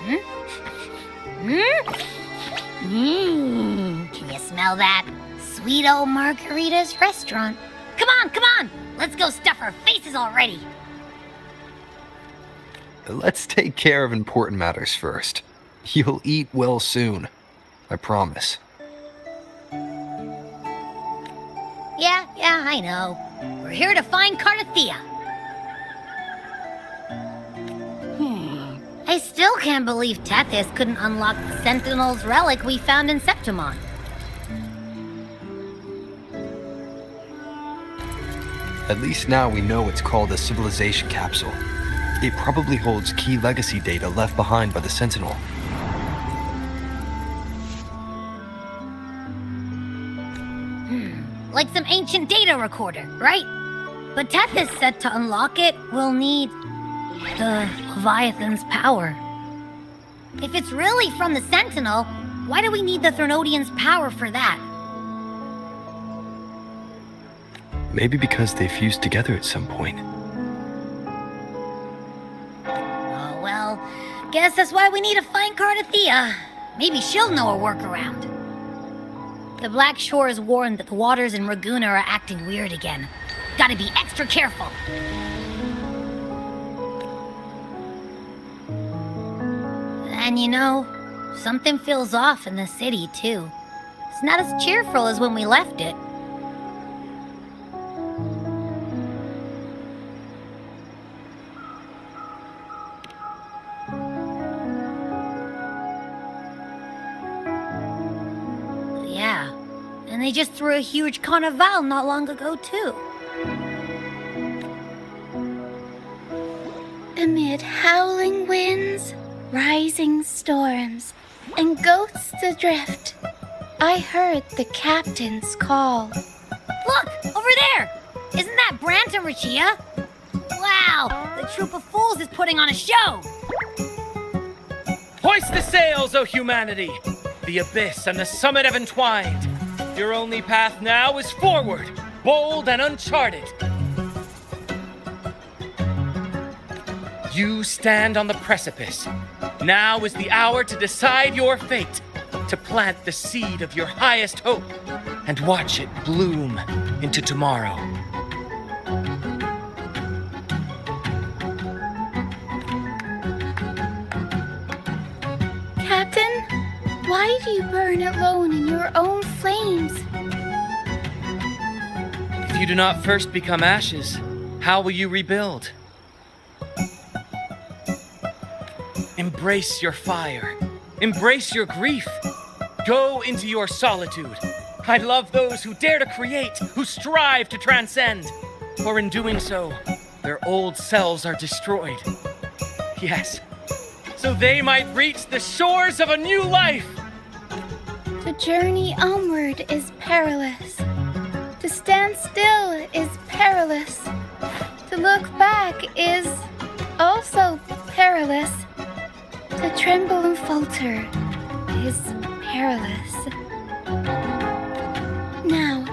Can you smell that? Sweet old Margarita's restaurant. Come on! Let's go stuff our faces already. Let's take care of important matters first. You'll eat well soon. I promise. Yeah, I know. We're here to find Cardathea. I still can't believe Tethys couldn't unlock the Sentinel's relic we found in Septimon. At least now we know it's called a civilization capsule. It probably holds key legacy data left behind by the Sentinel. Like some ancient data recorder, right? But Tethys said to unlock it, we'll need the Leviathan's power. If it's really from the Sentinel, why do we need the Threnodian's power for that? Maybe because they fused together at some point. Oh, well, guess that's why we need to find Cardathea. Maybe she'll know a workaround. The Black Shore is warned that the waters in Raguna are acting weird again. Gotta be extra careful. And you know, something feels off in the city, too. It's not as cheerful as when we left it. Yeah, and they just threw a huge carnival not long ago, too. Amid howling winds, rising storms, and ghosts adrift, I heard the captain's call. Look, over there! Isn't that Brant and Rachia? Wow, the troop of fools is putting on a show! Hoist the sails, O humanity! The abyss and the summit have entwined. Your only path now is forward, bold and uncharted. You stand on the precipice. Now is the hour to decide your fate, to plant the seed of your highest hope, and watch it bloom into tomorrow. Captain, why do you burn alone in your own flames? If you do not first become ashes, how will you rebuild? Embrace your fire. Embrace your grief. Go into your solitude. I love those who dare to create, who strive to transcend. For in doing so, their old selves are destroyed. Yes, so they might reach the shores of a new life. The journey onward is perilous. To stand still is perilous. To look back is also perilous. To tremble and falter is perilous. Now,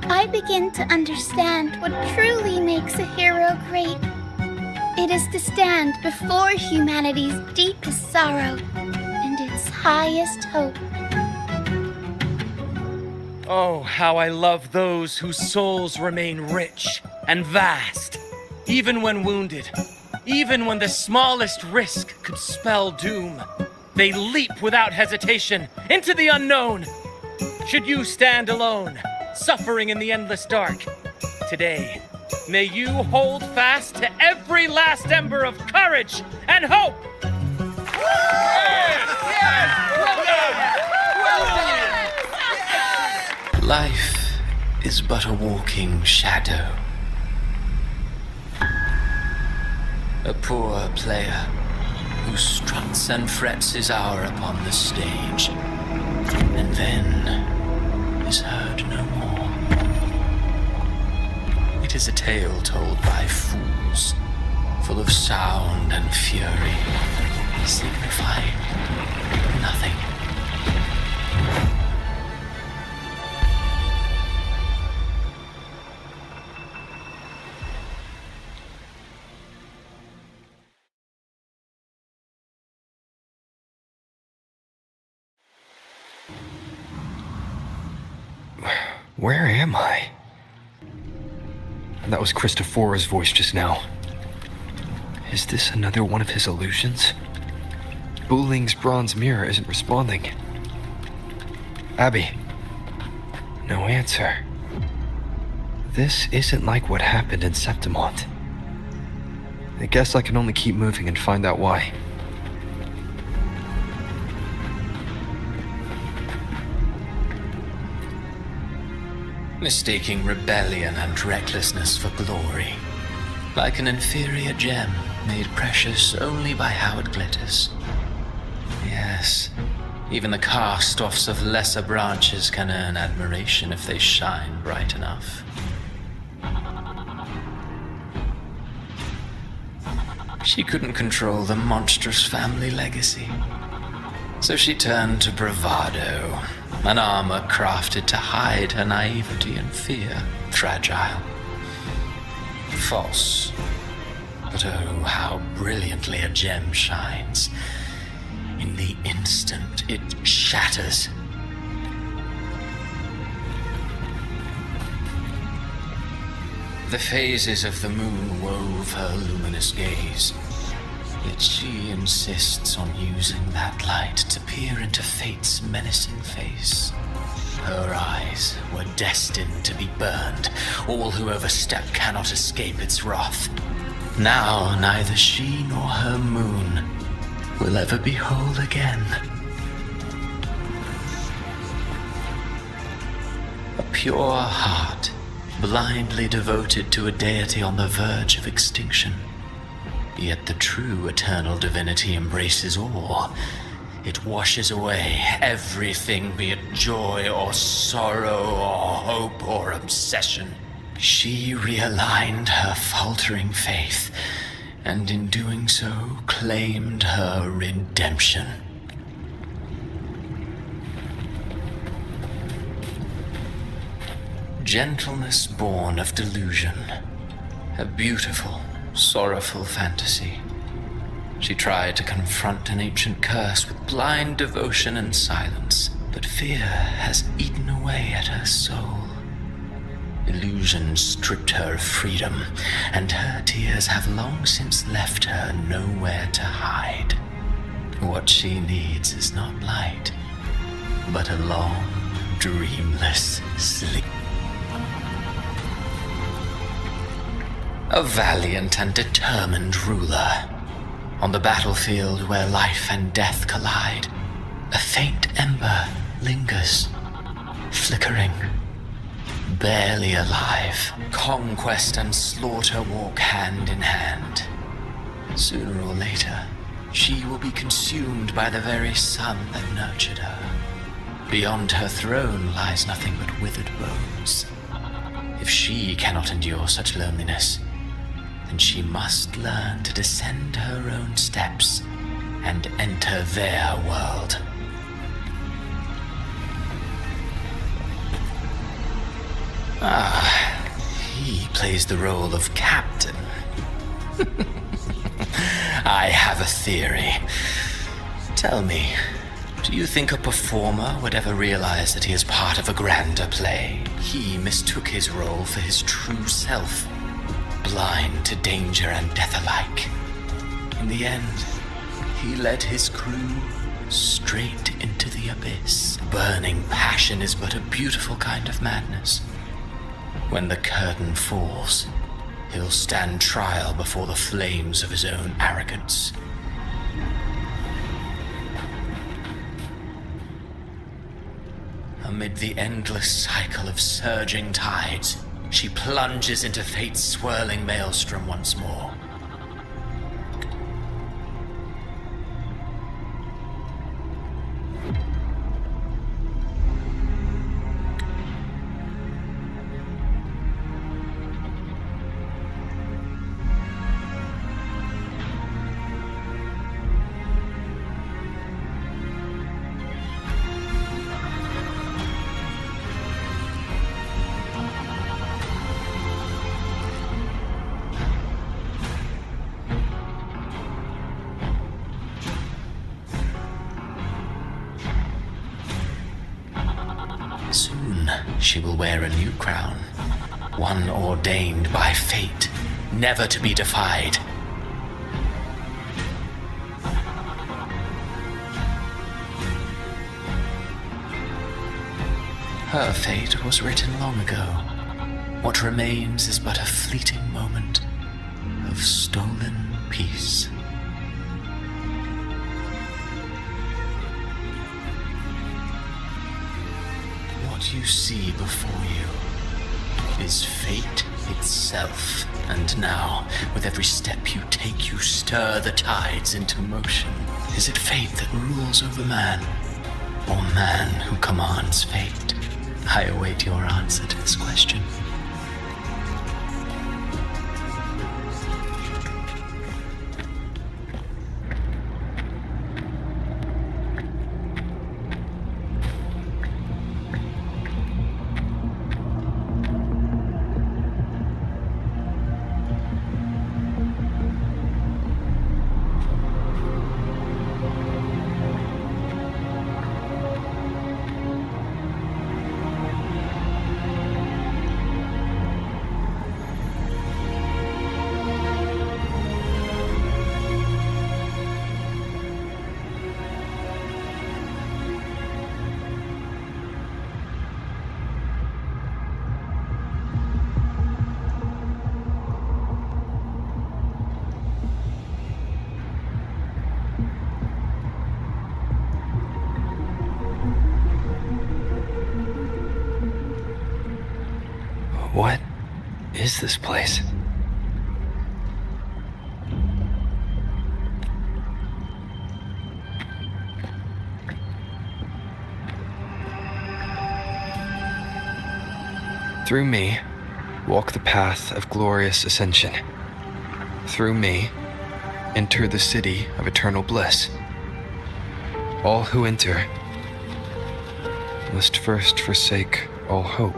I begin to understand what truly makes a hero great. It is to stand before humanity's deepest sorrow and its highest hope. Oh, how I love those whose souls remain rich and vast, even when wounded. Even when the smallest risk could spell doom, they leap without hesitation into the unknown. Should you stand alone, suffering in the endless dark, today, may you hold fast to every last ember of courage and hope. Life is but a walking shadow. A poor player who struts and frets his hour upon the stage, and then is heard no more. It is a tale told by fools, full of sound and fury, signifying nothing. Where am I? That was Christophora's voice just now. Is this another one of his illusions? Buling's bronze mirror isn't responding. Abby. No answer. This isn't like what happened in Septimont. I guess I can only keep moving and find out why. Mistaking rebellion and recklessness for glory, like an inferior gem made precious only by how it glitters. Yes, even the cast-offs of lesser branches can earn admiration if they shine bright enough. She couldn't control the monstrous family legacy, so she turned to bravado, an armor crafted to hide her naivety and fear. Fragile. False. But oh, how brilliantly a gem shines. In the instant it shatters. The phases of the moon wove her luminous gaze. Yet she insists on using that light to peer into fate's menacing face. Her eyes were destined to be burned. All who overstep cannot escape its wrath. Now neither she nor her moon will ever be whole again. A pure heart, blindly devoted to a deity on the verge of extinction. Yet the true eternal divinity embraces all. It washes away everything, be it joy or sorrow or hope or obsession. She realigned her faltering faith, and in doing so claimed her redemption. Gentleness born of delusion, a beautiful, sorrowful fantasy. She tried to confront an ancient curse with blind devotion and silence, but fear has eaten away at her soul. Illusion stripped her of freedom, and her tears have long since left her nowhere to hide. What she needs is not light, but a long, dreamless sleep. A valiant and determined ruler. On the battlefield where life and death collide, a faint ember lingers, flickering, barely alive. Conquest and slaughter walk hand in hand. Sooner or later, she will be consumed by the very sun that nurtured her. Beyond her throne lies nothing but withered bones. If she cannot endure such loneliness, then she must learn to descend her own steps and enter their world. He plays the role of captain. I have a theory. Tell me, do you think a performer would ever realize that he is part of a grander play? He mistook his role for his true self, blind to danger and death alike. In the end, he led his crew straight into the abyss. Burning passion is but a beautiful kind of madness. When the curtain falls, he'll stand trial before the flames of his own arrogance. Amid the endless cycle of surging tides, she plunges into fate's swirling maelstrom once more. she will wear a new crown, one ordained by fate, never to be defied. Her fate was written long ago. What remains is but a fleeting moment of stolen peace. What you see before you is fate itself. And now, with every step you take, you stir the tides into motion. Is it fate that rules over man, or man who commands fate? I await your answer to this question. What is this place? Through me, walk the path of glorious ascension. Through me, enter the city of eternal bliss. All who enter must first forsake all hope.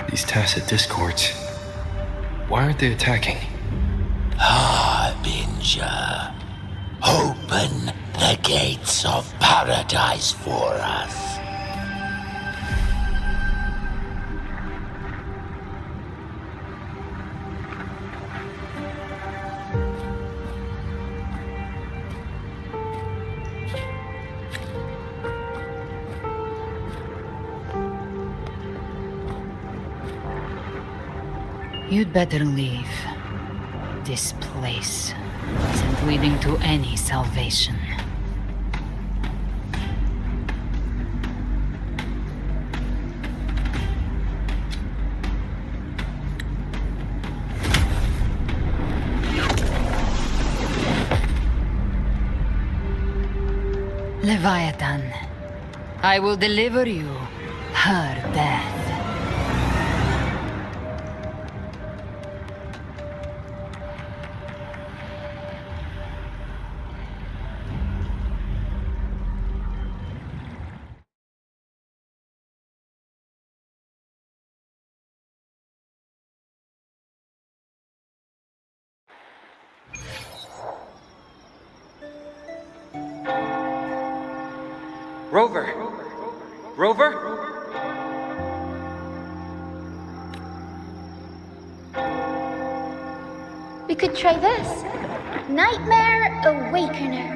These tacit discords, why aren't they attacking? Harbinger, open the gates of paradise for us. You'd better leave. This place isn't leading to any salvation. Leviathan, I will deliver you her death. Rover! Rover? We could try this. Nightmare Awakener.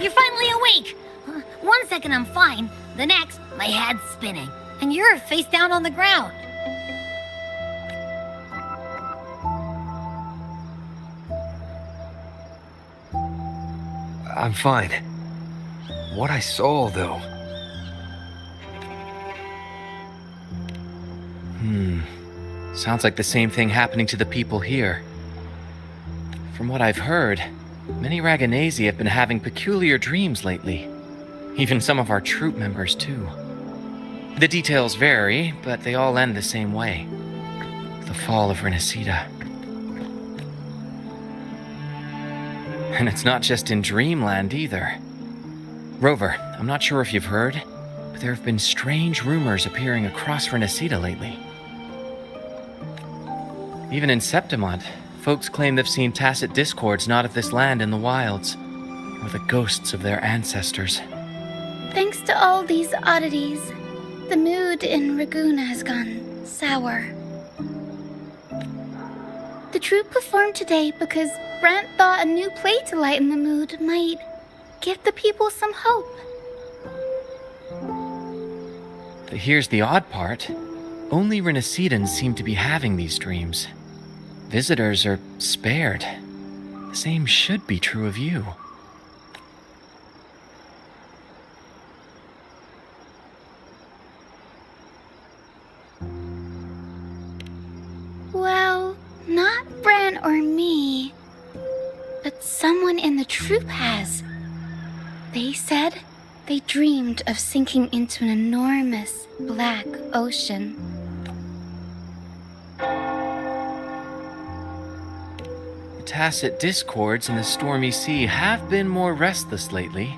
You're finally awake! 1 second I'm fine, the next, my head's spinning, and you're face down on the ground. I'm fine. What I saw, though... Sounds like the same thing happening to the people here. From what I've heard, many Raganesi have been having peculiar dreams lately. Even some of our troop members, too. The details vary, but they all end the same way. The fall of Renacida. And it's not just in Dreamland either. Rover, I'm not sure if you've heard, but there have been strange rumors appearing across Renacida lately. Even in Septimont, folks claim they've seen tacit discords not of this land in the wilds, or the ghosts of their ancestors. Thanks to all these oddities, the mood in Raguna has gone sour. The troupe performed today because Brant thought a new play to lighten the mood might give the people some hope. But here's the odd part. Only Renacidans seem to be having these dreams. Visitors are spared. The same should be true of you. Well, not Bran or me, but someone in the troupe has. They said they dreamed of sinking into an enormous black ocean. The tacit discords in the stormy sea have been more restless lately,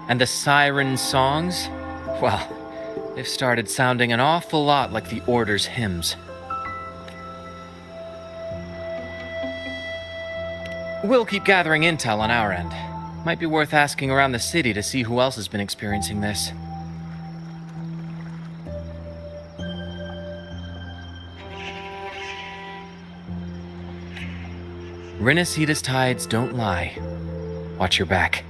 and the siren songs, well, they've started sounding an awful lot like the Order's hymns. We'll keep gathering intel on our end. Might be worth asking around the city to see who else has been experiencing this. Renacida's tides don't lie. Watch your back.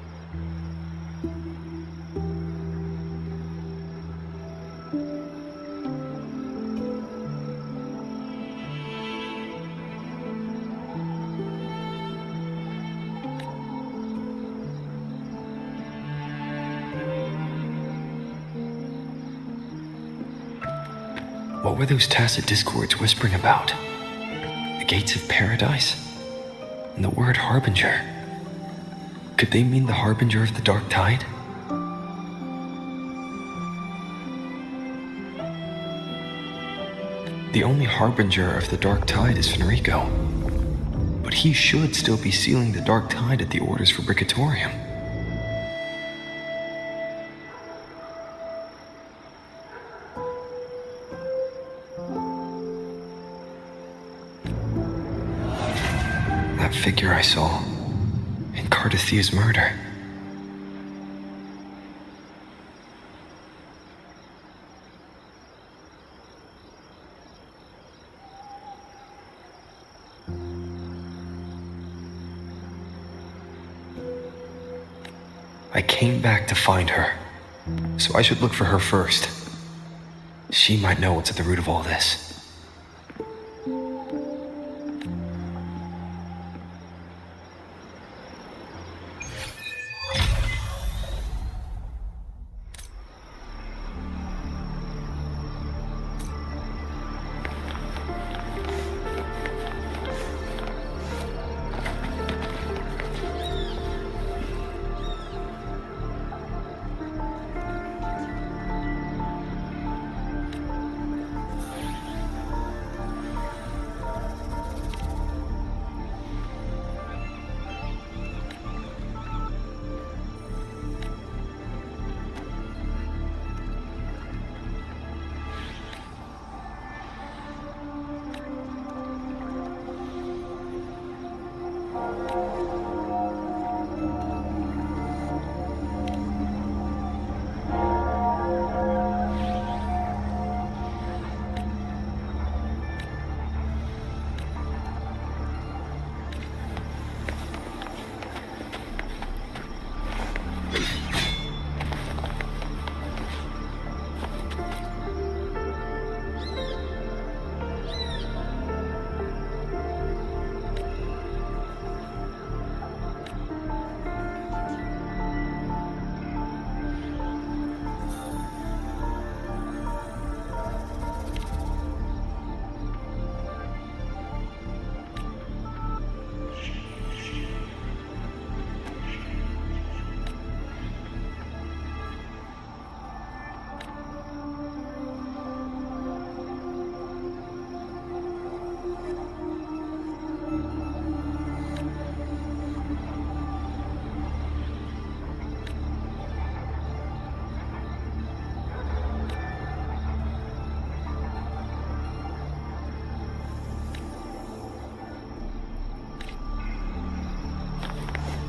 What were those tacit discords whispering about? The gates of paradise? And the word harbinger? Could they mean the harbinger of the dark tide? The only harbinger of the dark tide is Fenrico. But he should still be sealing the dark tide at the orders for Bricatorium. That figure I saw in Cardathia's murder. I came back to find her, so I should look for her first. She might know what's at the root of all this.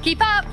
Keep up!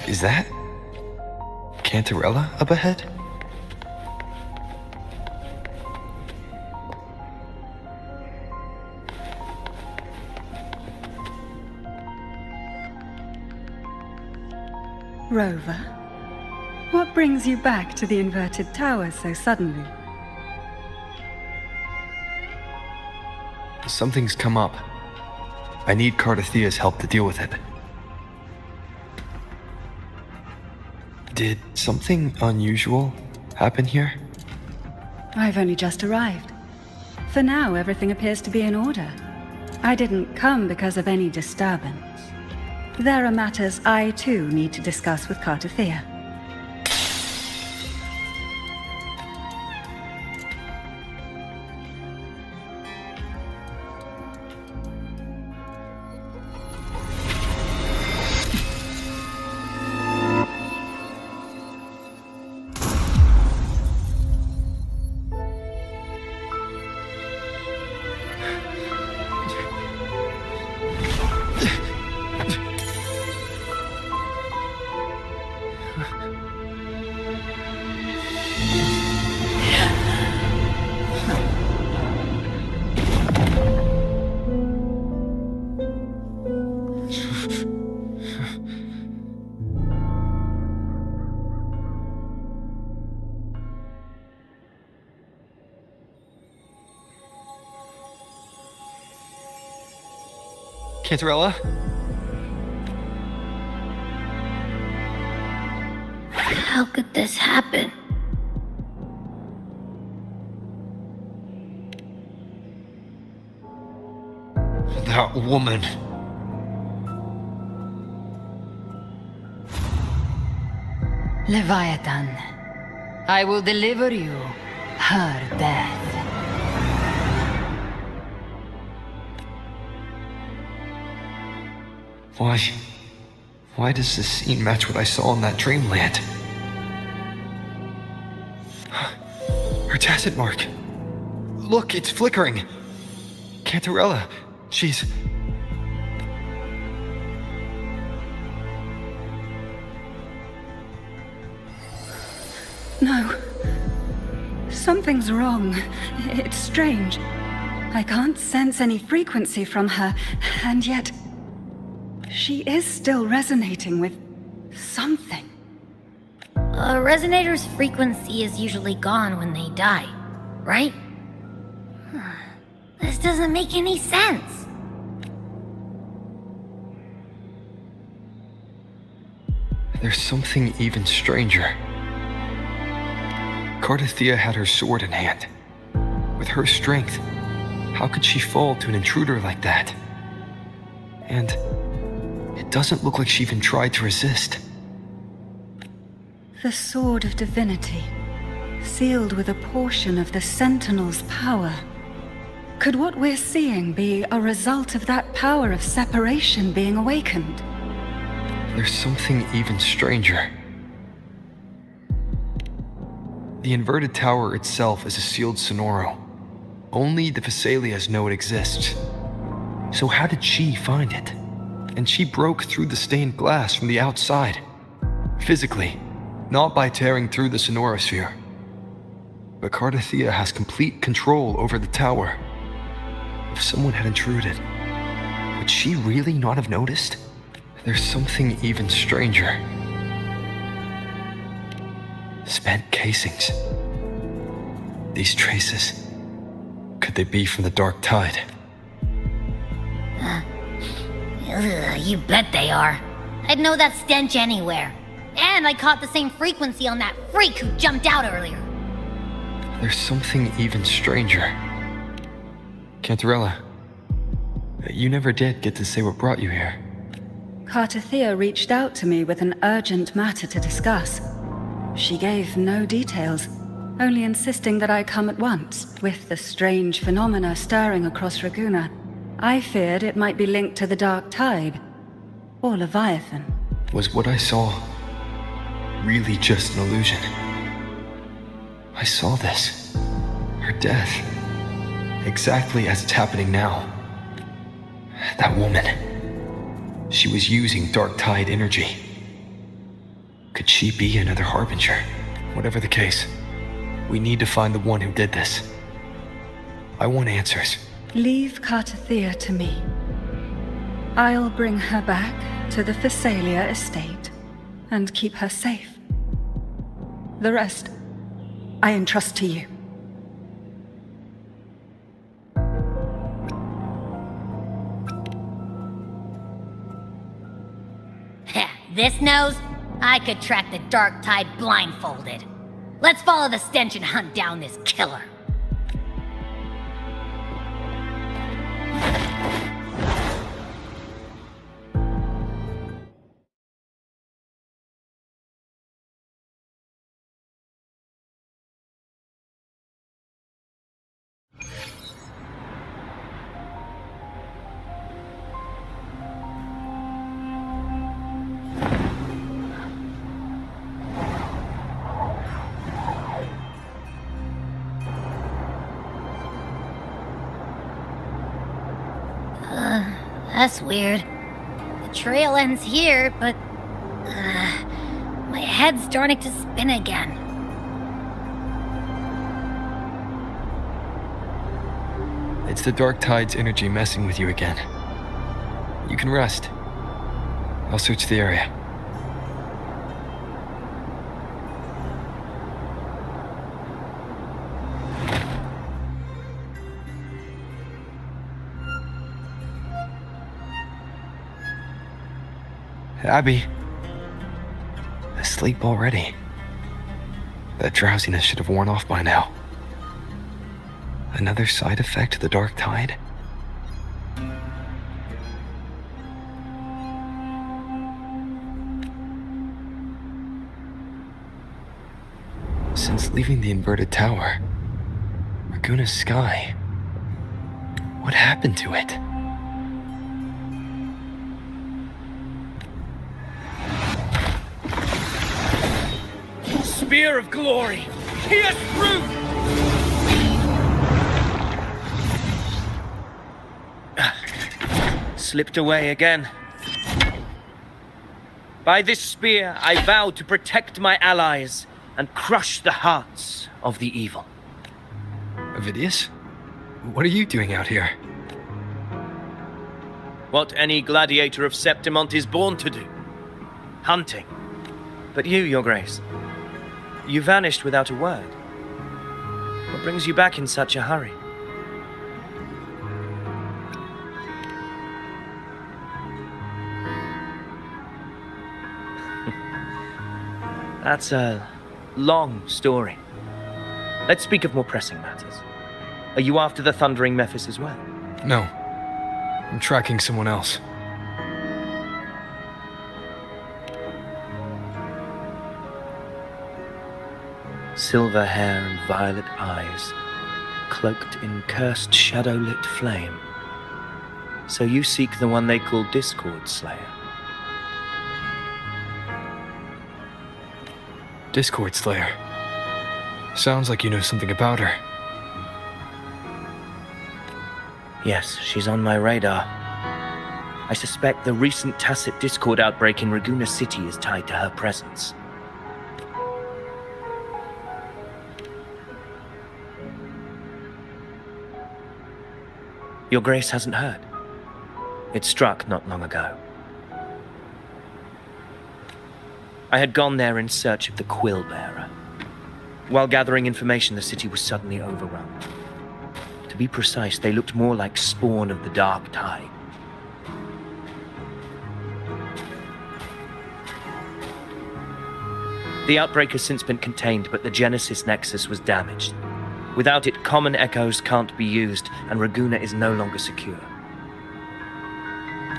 Is that Cantarella up ahead? Rover, what brings you back to the inverted tower so suddenly? Something's come up. I need Cardathea's help to deal with it. Did something unusual happen here? I've only just arrived. For now, everything appears to be in order. I didn't come because of any disturbance. There are matters I too need to discuss with Cardathea. Cantarella? How could this happen? That woman. Leviathan, I will deliver you her death. Why does this scene match what I saw in that dreamland? Her tacit mark. Look, it's flickering. Cantarella, she's... No. Something's wrong. It's strange. I can't sense any frequency from her, and yet... she is still resonating with something. A resonator's frequency is usually gone when they die, right? This doesn't make any sense. There's something even stranger. Cardathea had her sword in hand. With her strength, how could she fall to an intruder like that? And it doesn't look like she even tried to resist. The Sword of Divinity, sealed with a portion of the Sentinel's power. Could what we're seeing be a result of that power of separation being awakened? There's something even stranger. The inverted tower itself is a sealed sonoro. Only the Vesalias know it exists. So how did she find it? And she broke through the stained glass from the outside. Physically, not by tearing through the sonorosphere. But Cardathea has complete control over the tower. If someone had intruded, would she really not have noticed? There's something even stranger. Spent casings. These traces. Could they be from the Dark Tide? You bet they are. I'd know that stench anywhere. And I caught the same frequency on that freak who jumped out earlier. There's something even stranger. Cantarella, you never did get to say what brought you here. Cartathea reached out to me with an urgent matter to discuss. She gave no details, only insisting that I come at once. With the strange phenomena stirring across Raguna, I feared it might be linked to the Dark Tide, or Leviathan. Was what I saw really just an illusion? I saw this. Her death. Exactly as it's happening now. That woman. She was using Dark Tide energy. Could she be another Harbinger? Whatever the case, we need to find the one who did this. I want answers. Leave Cartathea to me. I'll bring her back to the Phasalia estate and keep her safe. The rest, I entrust to you. This nose? I could track the Dark Tide blindfolded. Let's follow the stench and hunt down this killer. That's weird. The trail ends here, but... my head's starting to spin again. It's the Dark Tide's energy messing with you again. You can rest. I'll search the area. Abby. Asleep already. That drowsiness should have worn off by now. Another side effect of the Dark Tide? Since leaving the inverted tower, Raguna's sky, what happened to it? Spear of glory! Pierce through! Slipped away again. By this spear, I vow to protect my allies and crush the hearts of the evil. Avidius? What are you doing out here? What any gladiator of Septimont is born to do. Hunting. But you, Your Grace, you vanished without a word. What brings you back in such a hurry? That's a long story. Let's speak of more pressing matters. Are you after the Thundering Mephis as well? No. I'm tracking someone else. Silver hair and violet eyes, cloaked in cursed shadow-lit flame. So you seek the one they call Discord Slayer. Discord Slayer. Sounds like you know something about her. Yes, she's on my radar. I suspect the recent tacit discord outbreak in Raguna City is tied to her presence. Your Grace hasn't heard. It struck not long ago. I had gone there in search of the Quill Bearer. While gathering information, the city was suddenly overrun. To be precise, they looked more like spawn of the Dark Tide. The outbreak has since been contained, but the Genesis Nexus was damaged. Without it, common echoes can't be used, and Raguna is no longer secure.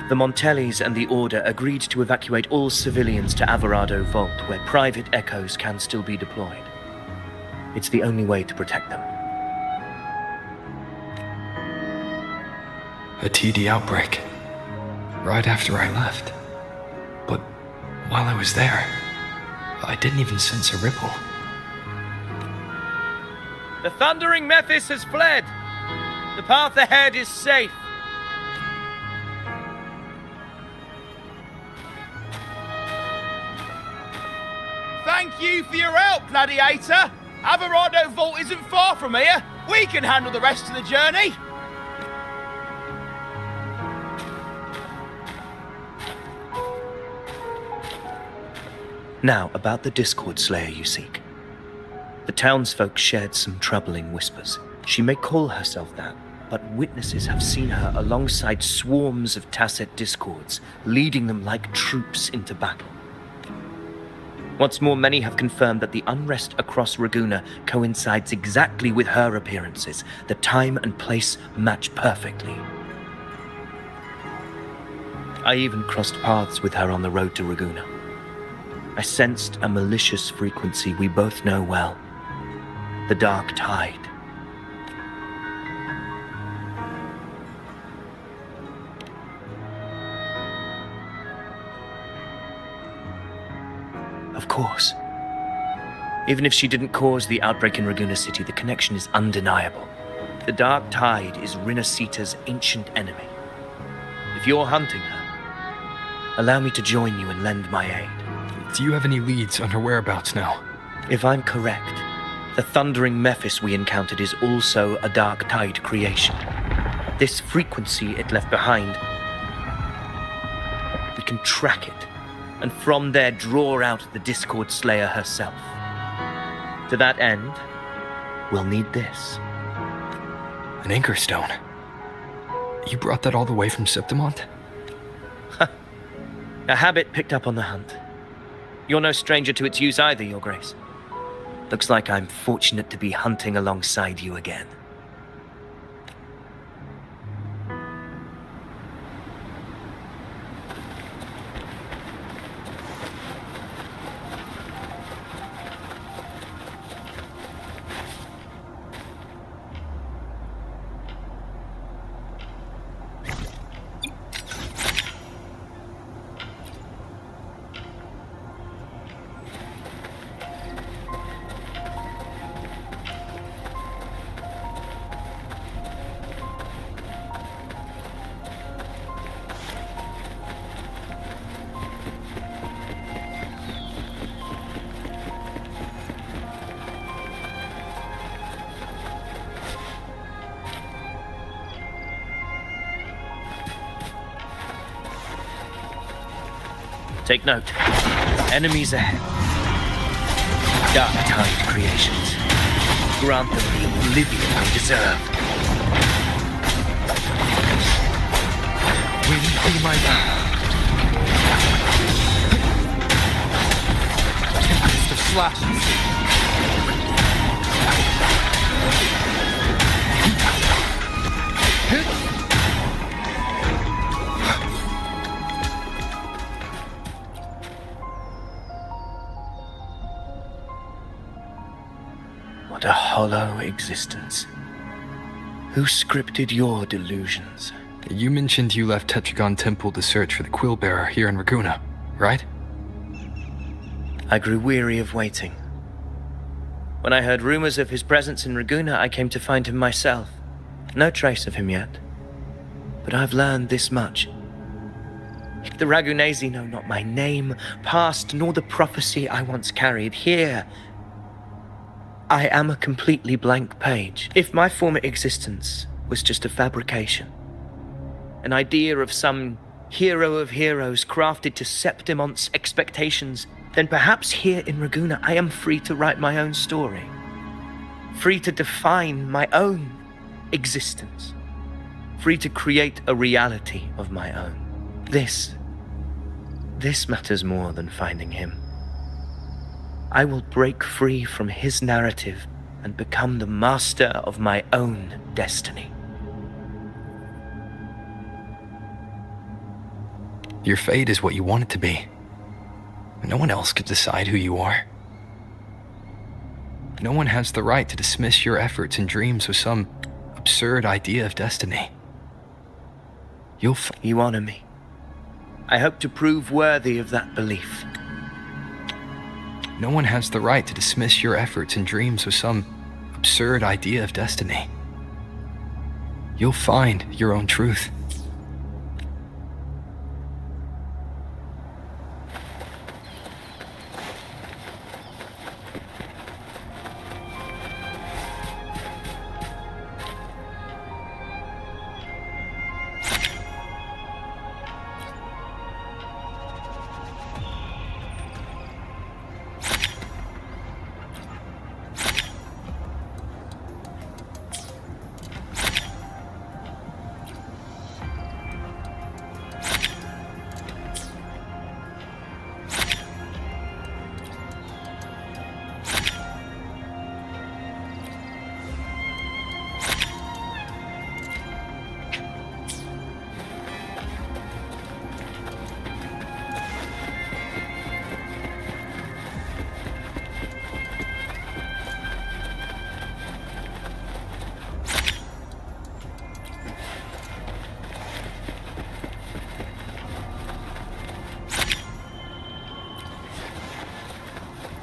The Montellis and the Order agreed to evacuate all civilians to Alvarado Vault, where private echoes can still be deployed. It's the only way to protect them. A TD outbreak. Right after I left. But while I was there, I didn't even sense a ripple. The thundering Mephis has fled. The path ahead is safe. Thank you for your help, Gladiator. Alvarado Vault isn't far from here. We can handle the rest of the journey. Now, about the Discord Slayer you seek. The townsfolk shared some troubling whispers. She may call herself that, but witnesses have seen her alongside swarms of tacit discords, leading them like troops into battle. What's more, many have confirmed that the unrest across Raguna coincides exactly with her appearances. The time and place match perfectly. I even crossed paths with her on the road to Raguna. I sensed a malicious frequency we both know well. The Dark Tide. Of course. Even if she didn't cause the outbreak in Raguna City, the connection is undeniable. The Dark Tide is Rinasita's ancient enemy. If you're hunting her, allow me to join you and lend my aid. Do you have any leads on her whereabouts now? If I'm correct, the thundering Mephis we encountered is also a Dark Tide creation. This frequency it left behind, we can track it, and from there draw out the Discord Slayer herself. To that end, we'll need this. An Anchor Stone? You brought that all the way from Septimont? A habit picked up on the hunt. You're no stranger to its use either, Your Grace. Looks like I'm fortunate to be hunting alongside you again. Take note. Enemies ahead. Dark Tide creations. Grant them the oblivion they deserve. Wind be my back. Tempest of slashes. What a hollow existence. Who scripted your delusions? You mentioned you left Tetragon Temple to search for the Quill Bearer here in Raguna, right? I grew weary of waiting. When I heard rumors of his presence in Raguna, I came to find him myself. No trace of him yet. but I've learned this much. If the Ragunesi know not my name, past, nor the prophecy I once carried, here I am a completely blank page. If my former existence was just a fabrication, an idea of some hero of heroes crafted to Septimont's expectations, then perhaps here in Raguna I am free to write my own story, free to define my own existence, free to create a reality of my own. This matters more than finding him. I will break free from his narrative and become the master of my own destiny. Your fate is what you want it to be. No one else could decide who you are. No one has the right to dismiss your efforts and dreams with some absurd idea of destiny. You honor me. I hope to prove worthy of that belief. No one has the right to dismiss your efforts and dreams with some absurd idea of destiny. You'll find your own truth.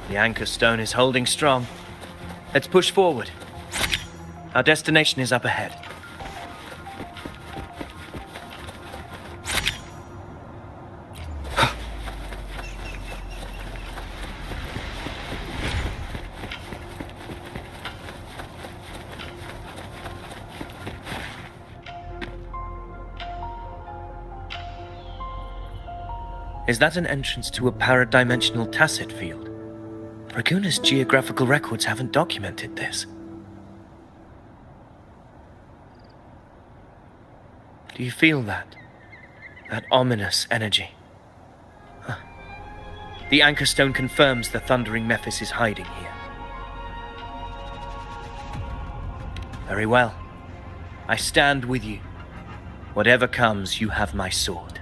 The anchor stone is holding strong. Let's push forward. Our destination is up ahead. Is that an entrance to a paradimensional tacet field? Raguna's geographical records haven't documented this. Do you feel that? That ominous energy? Huh. The anchor stone confirms the thundering Mephis is hiding here. Very well. I stand with you. Whatever comes, you have my sword.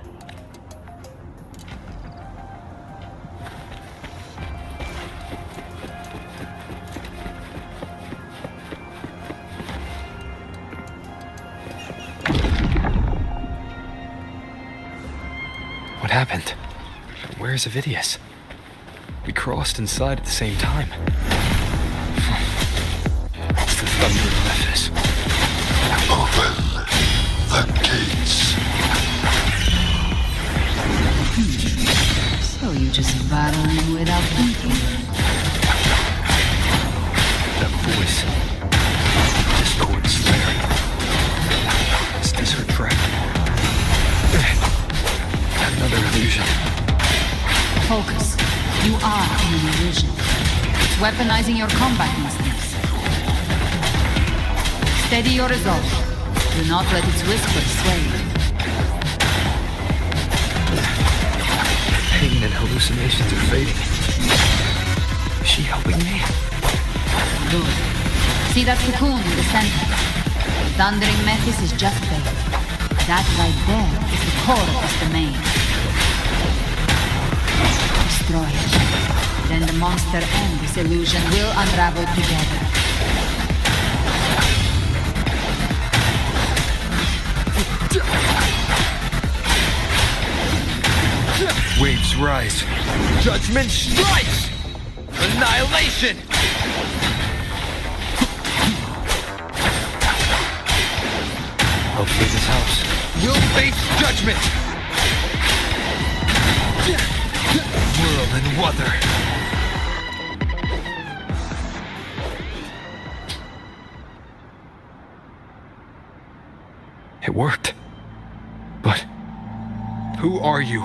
What happened? Where's Avidius? We crossed inside at the same time. It's the thunder of Mephis. Open the gates. So you just battling without thinking. That voice. Discord Slayer. Is this her threat? Another illusion. Focus. You are in an illusion. It's weaponizing your combat instincts. Steady your resolve. Do not let its whisper sway you. Pain and hallucinations are fading. Is she helping me? Good. See that cocoon in the center? The thundering Mephis is just there. That right there is the core of the domain. Destroy it. Then the monster and this illusion will unravel together. Waves rise. Judgment strikes! Annihilation! Hopefully this helps. You'll face judgment! Whirl and Wuther. It worked. But who are you?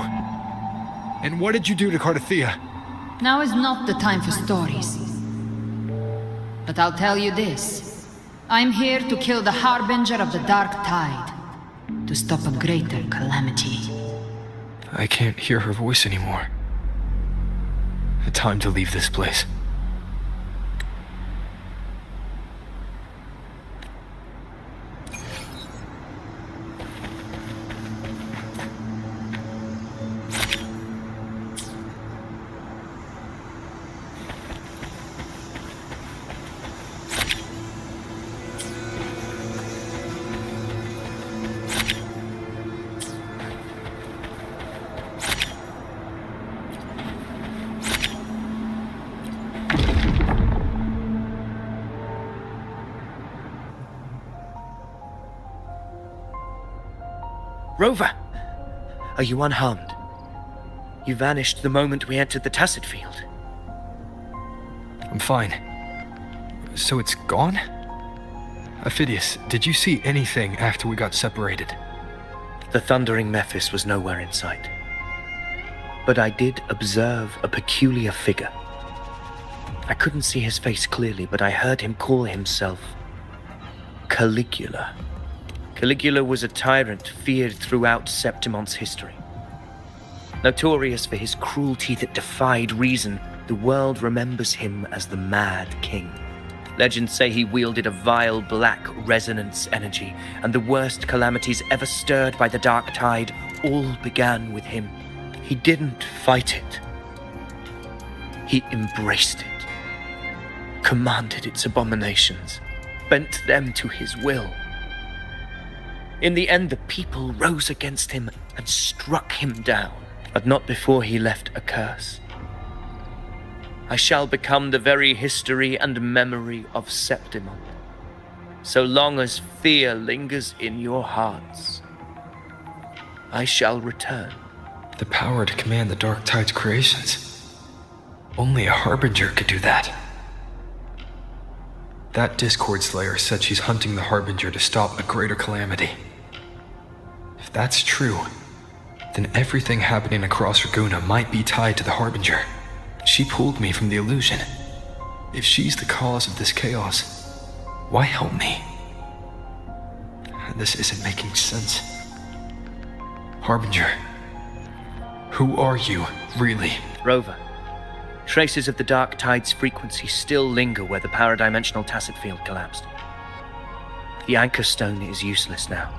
And what did you do to Cardathea? Now is not the time for stories. But I'll tell you this. I'm here to kill the Harbinger of the Dark Tide. To stop a greater calamity. I can't hear her voice anymore. Time to leave this place. Rover! Are you unharmed? You vanished the moment we entered the Tacet Field. I'm fine. So it's gone? Ophidius, did you see anything after we got separated? The thundering Mephis was nowhere in sight. But I did observe a peculiar figure. I couldn't see his face clearly, but I heard him call himself Caligula. Caligula was a tyrant feared throughout Septimon's history. Notorious for his cruelty that defied reason, the world remembers him as the Mad King. Legends say he wielded a vile black resonance energy, and the worst calamities ever stirred by the Dark Tide all began with him. He didn't fight it. He embraced it, commanded its abominations, bent them to his will. In the end, the people rose against him and struck him down, but not before he left a curse. I shall become the very history and memory of Septimon, so long as fear lingers in your hearts. I shall return. The power to command the Dark Tide's creations. Only a Harbinger could do that. That Discord Slayer said she's hunting the Harbinger to stop a greater calamity. If that's true, then everything happening across Raguna might be tied to the Harbinger. She pulled me from the illusion. If she's the cause of this chaos, why help me? This isn't making sense. Harbinger, who are you, really? Rover, traces of the Dark Tide's frequency still linger where the paradimensional Tacet Field collapsed. The anchor stone is useless now.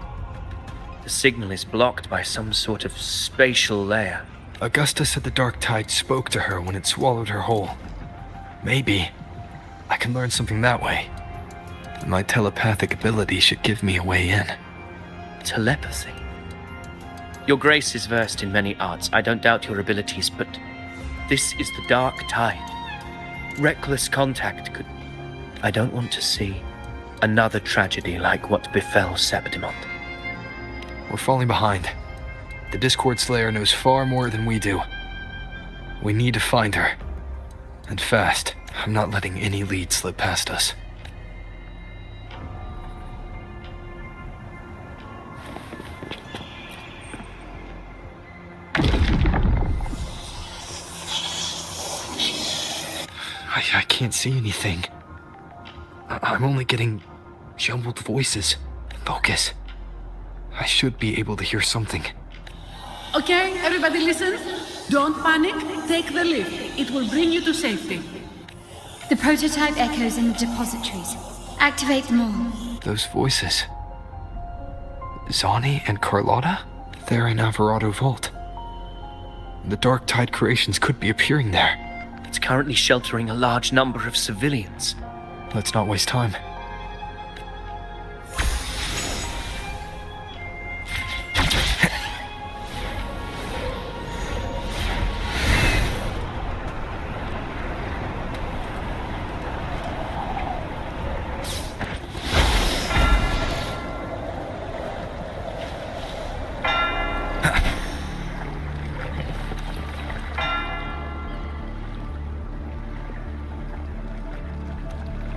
The signal is blocked by some sort of spatial layer. Augusta said the Dark Tide spoke to her when it swallowed her whole. Maybe I can learn something that way. My telepathic ability should give me a way in. Telepathy? Your Grace is versed in many arts. I don't doubt your abilities, but this is the Dark Tide. Reckless contact could... I don't want to see another tragedy like what befell Septimon. We're falling behind. The Discord Slayer knows far more than we do. We need to find her. And fast. I'm not letting any lead slip past us. I can't see anything. I'm only getting jumbled voices. Focus. I should be able to hear something. Okay, everybody listen. Don't panic. Take the lift. It will bring you to safety. The prototype echoes in the depositories. Activate them all. Those voices. Zani and Carlotta? They're in Alvarado Vault. The Dark Tide creations could be appearing there. It's currently sheltering a large number of civilians. Let's not waste time.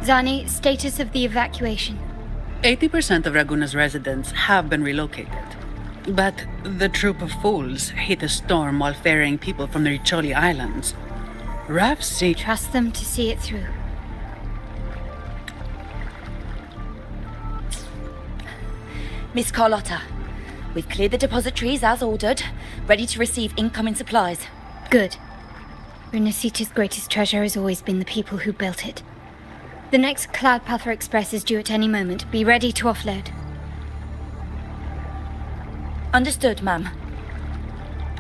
Zani, status of the evacuation. 80% of Raguna's residents have been relocated. But the troop of fools hit a storm while ferrying people from the Riccioli Islands. Rav see... Trust them to see it through. Miss Carlotta, we've cleared the depositories as ordered, ready to receive incoming supplies. Good. Renacita's greatest treasure has always been the people who built it. The next Cloudpather Express is due at any moment. Be ready to offload. Understood, ma'am.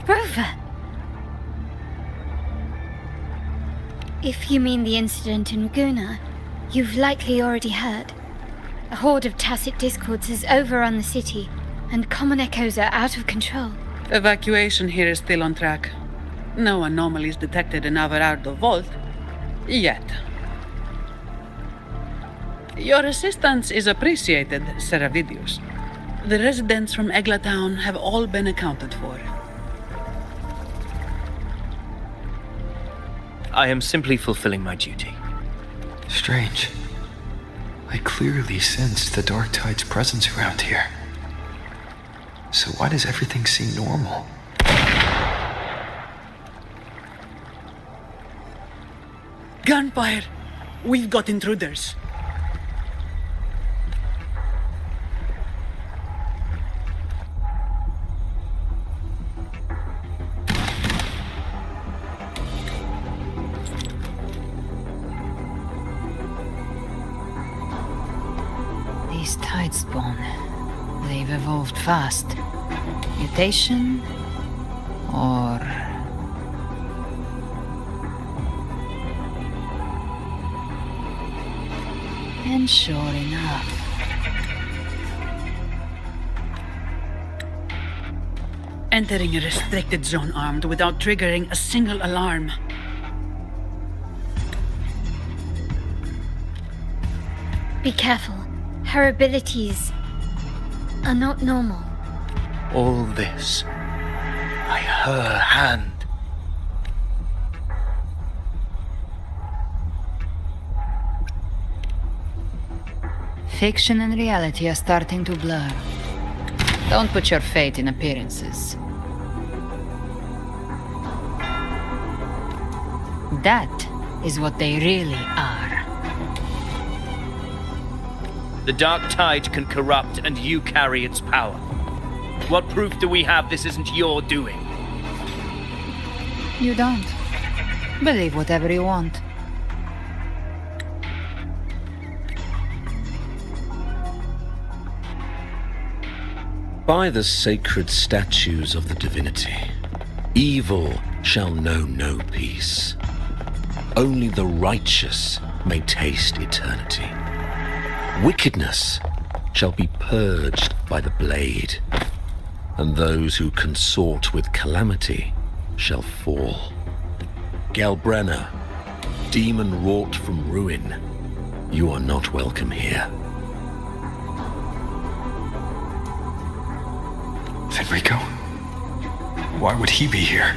Rover! If you mean the incident in Raguna, you've likely already heard. A horde of Tacet Discords has overrun the city, and common echoes are out of control. Evacuation here is still on track. No anomalies detected in Averardo Vault. Yet. Your assistance is appreciated, Seravidius. The residents from Egla Town have all been accounted for. I am simply fulfilling my duty. Strange. I clearly sensed the Dark Tide's presence around here. So why does everything seem normal? Gunfire! We've got intruders. These tide spawn. They've evolved fast. Mutation? Or... And sure enough... Entering a restricted zone armed without triggering a single alarm. Be careful. Her abilities are not normal. All this by her hand. Fiction and reality are starting to blur. Don't put your faith in appearances. That is what they really are. The Dark Tide can corrupt, and you carry its power. What proof do we have this isn't your doing? You don't. Believe whatever you want. By the sacred statues of the divinity, evil shall know no peace. Only the righteous may taste eternity. Wickedness shall be purged by the blade, and those who consort with calamity shall fall. Galbrenna, demon wrought from ruin, you are not welcome here. Fenrico? Why would he be here?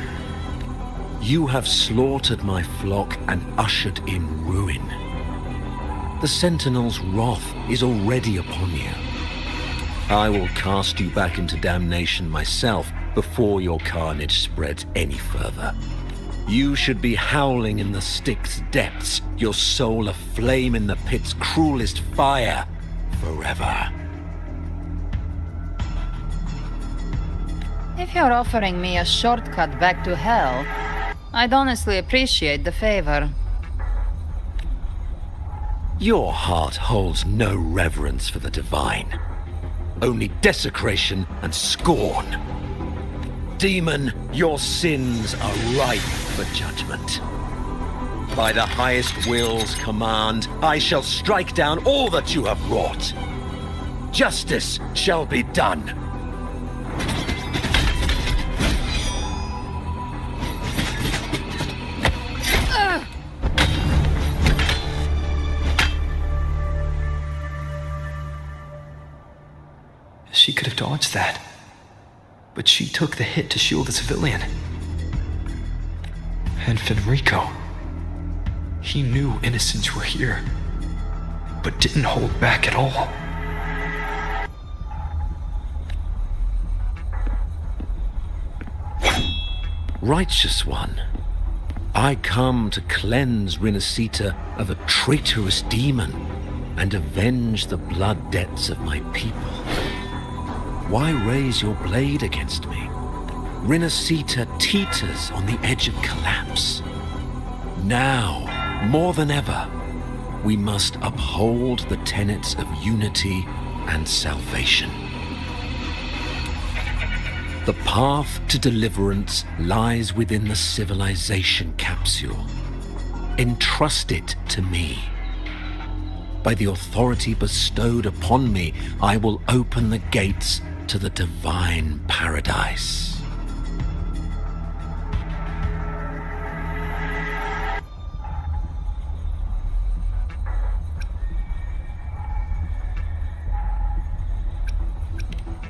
You have slaughtered my flock and ushered in ruin. The Sentinel's wrath is already upon you. I will cast you back into damnation myself before your carnage spreads any further. You should be howling in the Styx depths, your soul aflame in the pit's cruelest fire, forever. If you're offering me a shortcut back to hell, I'd honestly appreciate the favor. Your heart holds no reverence for the divine. Only desecration and scorn. Demon, your sins are ripe for judgment. By the highest will's command, I shall strike down all that you have wrought. Justice shall be done. She could have dodged that. But she took the hit to shield the civilian. And Fenrico. He knew innocents were here. but didn't hold back at all. Righteous One, I come to cleanse Rinasita of a traitorous demon and avenge the blood debts of my people. Why raise your blade against me? Rinasita teeters on the edge of collapse. Now, more than ever, we must uphold the tenets of unity and salvation. The path to deliverance lies within the civilization capsule. Entrust it to me. By the authority bestowed upon me, I will open the gates to the divine paradise.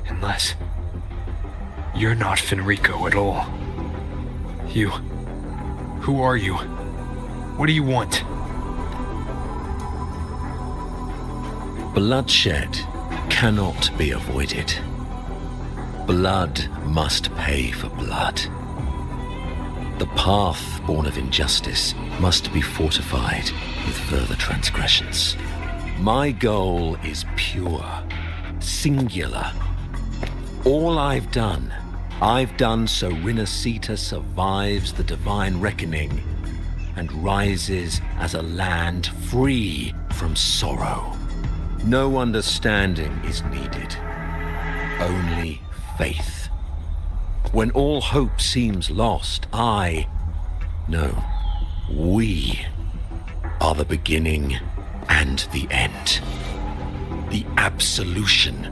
Unless you're not Fenrico at all. Who are you? What do you want? Bloodshed cannot be avoided. Blood must pay for blood. The path born of injustice must be fortified with further transgressions. My goal is pure, singular. All I've done so Rinasita survives the divine reckoning and rises as a land free from sorrow. No understanding is needed, only faith. When all hope seems lost, we are the beginning and the end, the absolution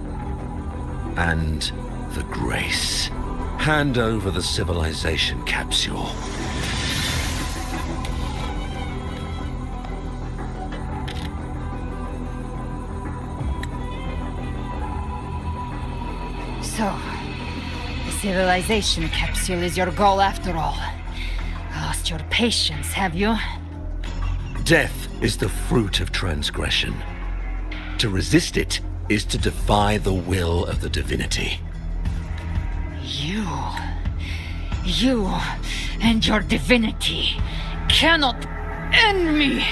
and the grace. Hand over the civilization capsule. So, the civilization capsule is your goal after all. Lost your patience, have you? Death is the fruit of transgression. To resist it is to defy the will of the divinity. You and your divinity cannot end me!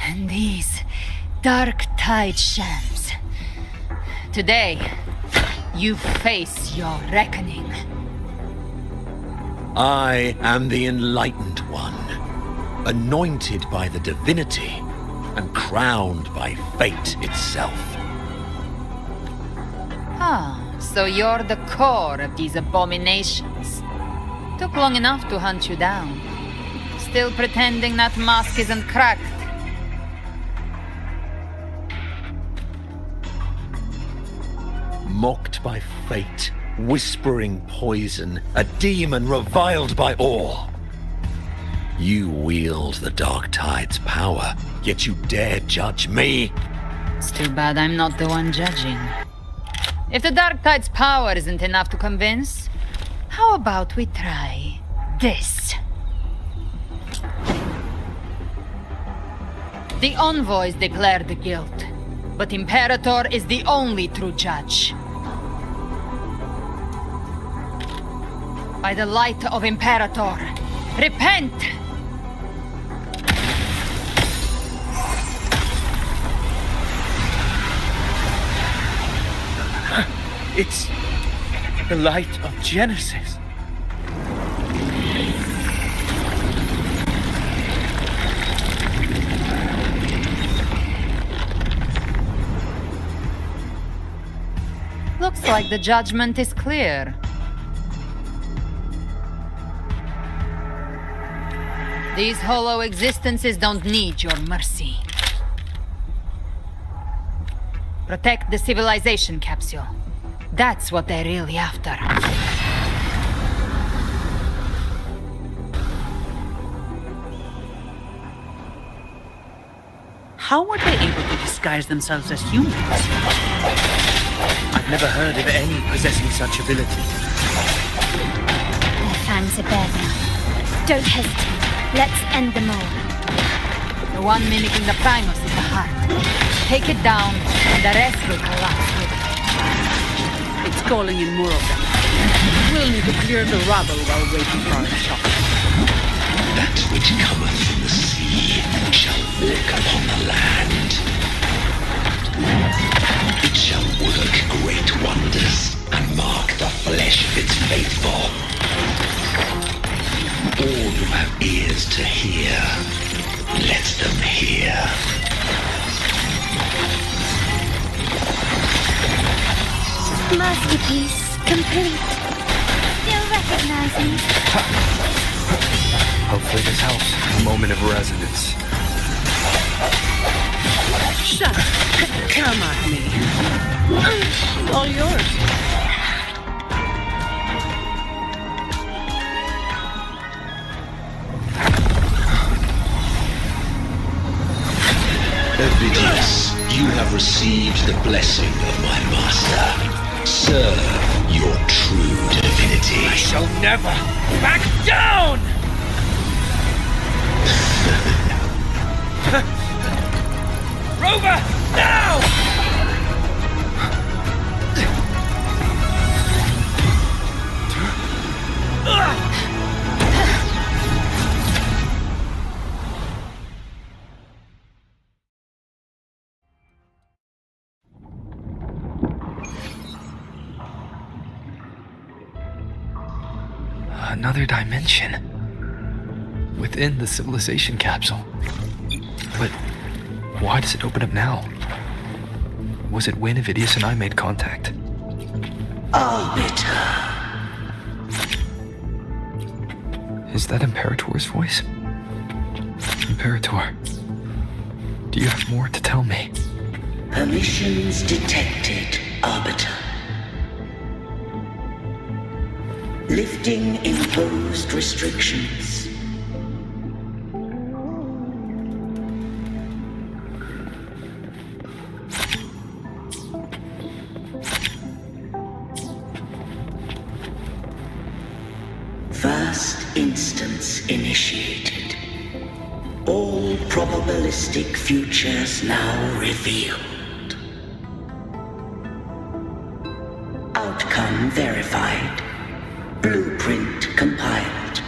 And these dark tide shams. Today, you face your reckoning. I am the Enlightened One, anointed by the divinity and crowned by fate itself. So you're the core of these abominations. Took long enough to hunt you down. Still pretending that mask isn't cracked. Mocked by fate, whispering poison, a demon reviled by all. You wield the Dark Tide's power, yet you dare judge me? It's too bad I'm not the one judging. If the Dark Tide's power isn't enough to convince, how about we try this? The envoys declare the guilt, but Imperator is the only true judge. By the light of Imperator, repent! It's the light of Genesis. Looks like the judgment is clear. These hollow existences don't need your mercy. Protect the civilization capsule. That's what they're really after. How were they able to disguise themselves as humans? I've never heard of any possessing such ability. Their fangs are bare now. Don't hesitate. Let's end them all. The one mimicking the Primus is the heart. Take it down, and the rest will collapse with it. It's calling in more of them. We'll need to clear the rubble while waiting for our shot. That which cometh from the sea shall walk upon the land. It shall work great wonders and mark the flesh of its faithful. All who have ears to hear, let them hear. Masterpiece complete. Still recognize me? Hopefully this helps. A moment of resonance. Shut up. Come at me. All yours. Ovidius, you have received the blessing of my master. Serve your true divinity. I shall never back down! Rover, now! Another dimension. Within the civilization capsule. But why does it open up now? Was it when Ovidius and I made contact? Arbiter. Is that Imperator's voice? Imperator, do you have more to tell me? Permissions detected, Arbiter. Lifting imposed restrictions. First instance initiated. All probabilistic futures now revealed. Outcome verified. Blueprint compiled.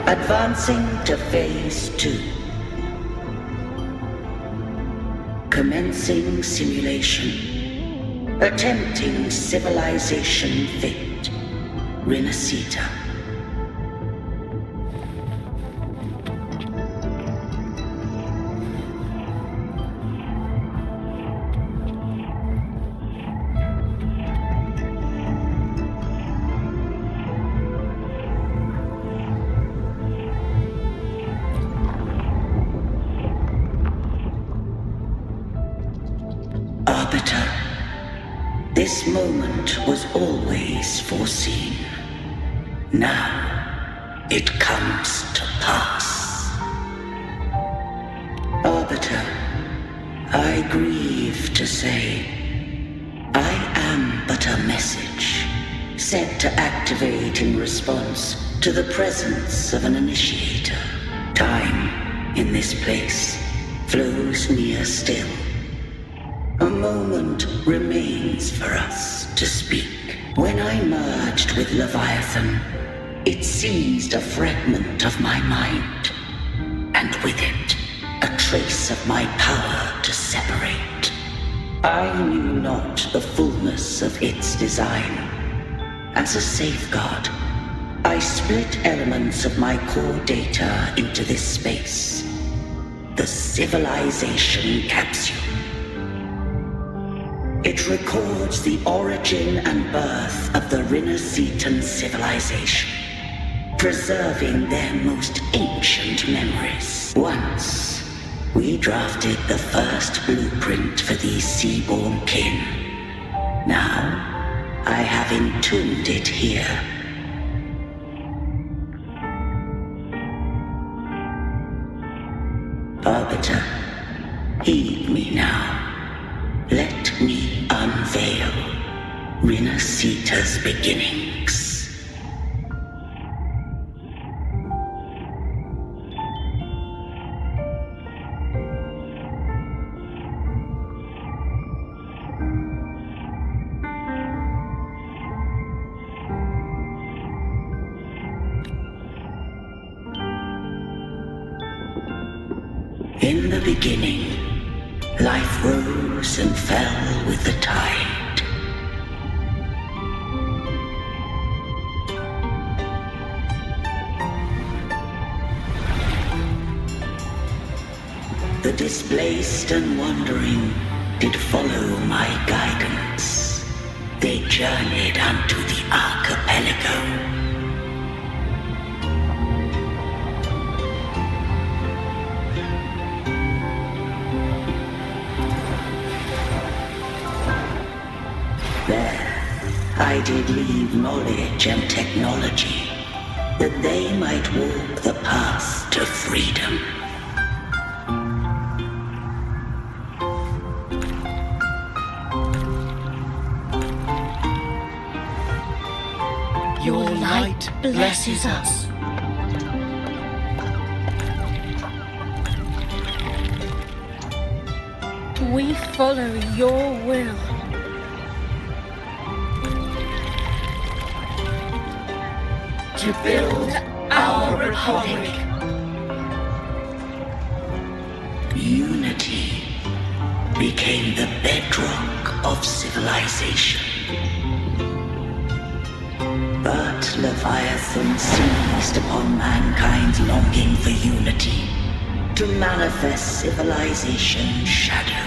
Advancing to Phase 2. Commencing simulation. Attempting civilization fate. Renacita. Arbiter, this moment was always foreseen. Now, it comes to pass. Arbiter, I grieve to say, I am but a message, sent to activate in response to the presence of an initiator. Time, in this place, flows near still. A moment remains for us to speak. When I merged with Leviathan, it seized a fragment of my mind, and with it, a trace of my power to separate. I knew not the fullness of its design. As a safeguard, I split elements of my core data into this space, the civilization capsule. It records the origin and birth of the Renacetan civilization, preserving their most ancient memories. Once, we drafted the first blueprint for these seaborn kin. Now, I have entombed it here. Arbiter, heed me now. Let me unveil Renacita's beginnings. In the beginning, life rose and fell with the tide. The displaced and wandering did follow my guidance. They journeyed unto the archipelago. There, I did leave knowledge and technology, that they might walk the path to freedom. Your light blesses us. We follow your will. To build our republic. Unity became the bedrock of civilization. But Leviathan seized upon mankind's longing for unity to manifest civilization's shadow.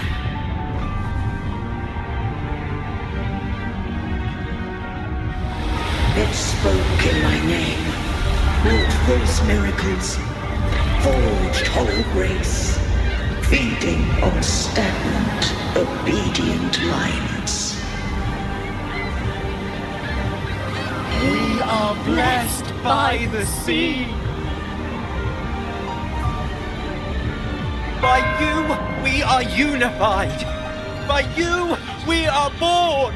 It spoke in my name, wrought false miracles, forged hollow grace, feeding on stagnant, obedient minds. We are blessed by the sea. By you, we are unified. By you, we are born.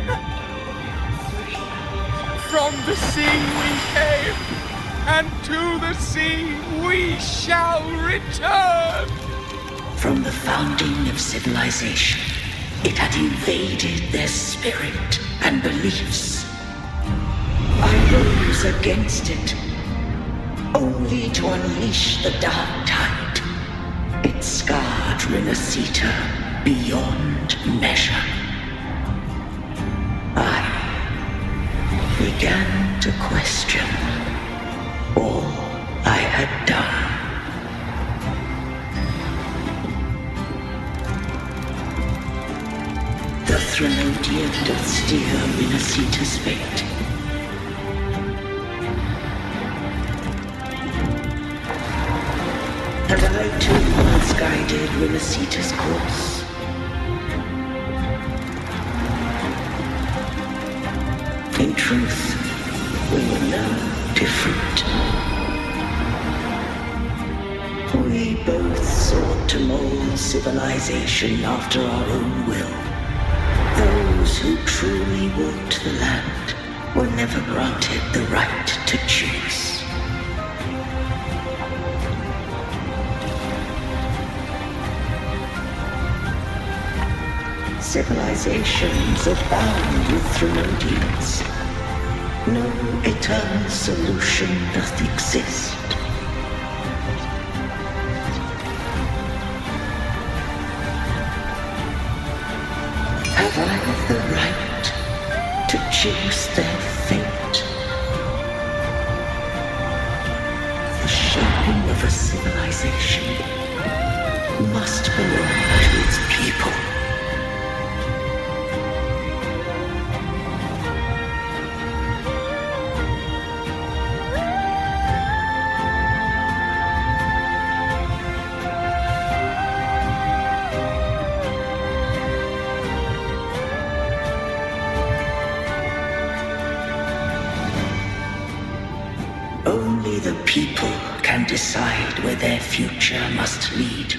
From the sea we came, and to the sea we shall return. From the founding of civilization, it had invaded their spirit and beliefs. I rose against it, only to unleash the dark tide. It scarred Renacita beyond measure. I began to question all I had done. The Threnodian doth steer Renacita's fate. And I too once guided Renacita's course. In truth, we were no different. We both sought to mold civilization after our own will. Those who truly walked the land were never granted the right to choose. Civilizations abound with Threnodians. No eternal solution doth exist. Have I the right to choose their fate? The shaping of a civilization must belong to its people. Only the people can decide where their future must lead.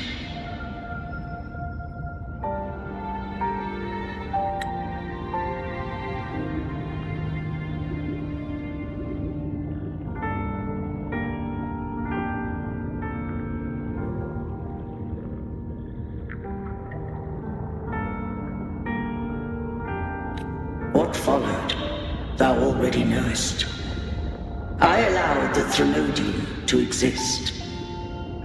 What followed, thou already knowest. I allowed the Threnodian to exist.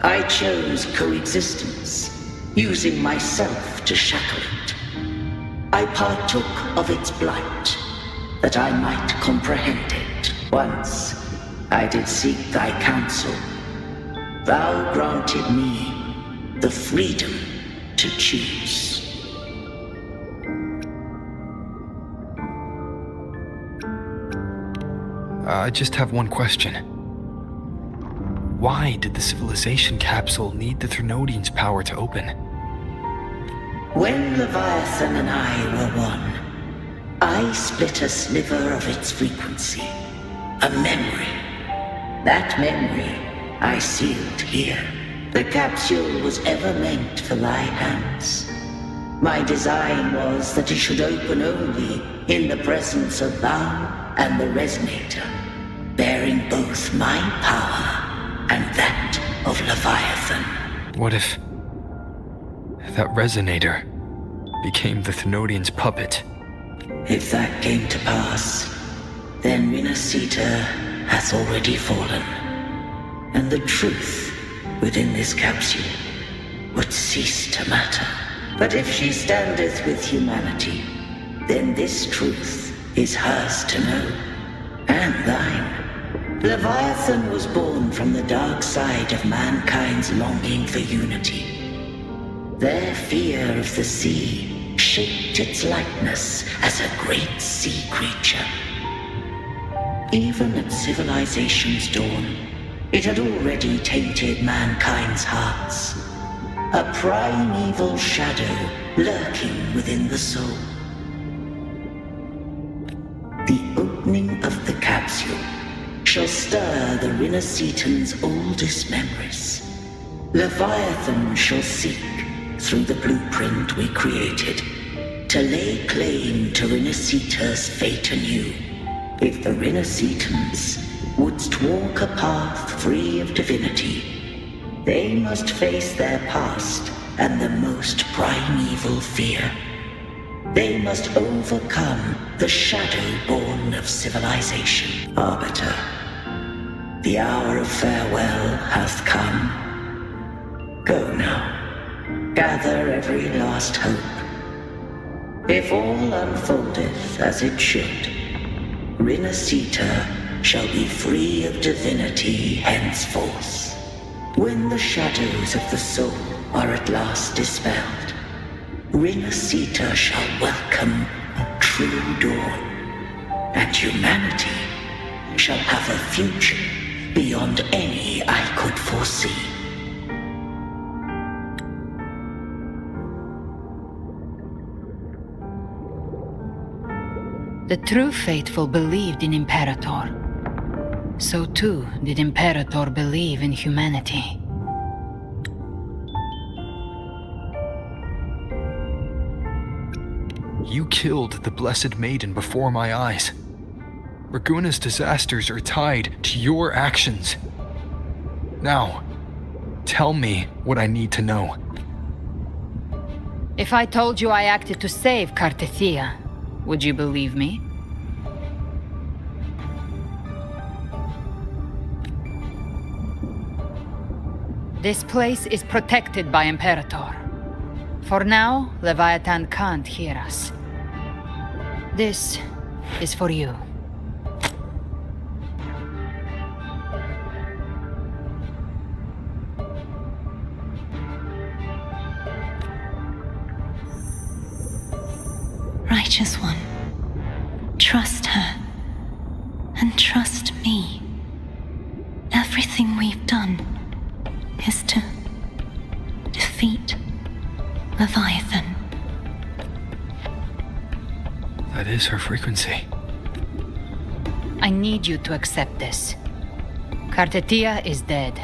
I chose coexistence, using myself to shackle it. I partook of its blight, that I might comprehend it. Once I did seek thy counsel. Thou granted me the freedom to choose. I just have one question. Why did the civilization capsule need the Thrunodian's power to open? When Leviathan and I were one, I split a sliver of its frequency. A memory. That memory I sealed here. The capsule was ever meant for thy hands. My design was that it should open only in the presence of thou and the Resonator, bearing both my power and that of Leviathan. What if that Resonator became the Thrunodian's puppet? If that came to pass, then Rinasita hath already fallen, and the truth within this capsule would cease to matter. But if she standeth with humanity, then this truth is hers to know, and thine. Leviathan was born from the dark side of mankind's longing for unity. Their fear of the sea shaped its likeness as a great sea creature. Even at civilization's dawn, it had already tainted mankind's hearts. A primeval shadow lurking within the soul. The opening of the capsule shall stir the Rinascitan's oldest memories. Leviathan shall seek, through the blueprint we created, to lay claim to Rinascita's fate anew. If the Rinascitans wouldst walk a path free of divinity, they must face their past and the most primeval fear. They must overcome the shadow born of civilization. Arbiter, the hour of farewell hath come. Go now, gather every last hope. If all unfoldeth as it should, Rinascita shall be free of divinity henceforth. When the shadows of the soul are at last dispelled, Rinascita shall welcome a true dawn, and humanity shall have a future beyond any I could foresee. The true faithful believed in Imperator. So too did Imperator believe in humanity. You killed the Blessed Maiden before my eyes. Raguna's disasters are tied to your actions. Now, tell me what I need to know. If I told you I acted to save Cartethia, would you believe me? This place is protected by Imperator. For now, Leviathan can't hear us. This is for you. Righteous One, trust her, and trust me. Everything we've done is to defeat Leviathan. That is her frequency. I need you to accept this. Cartethia is dead,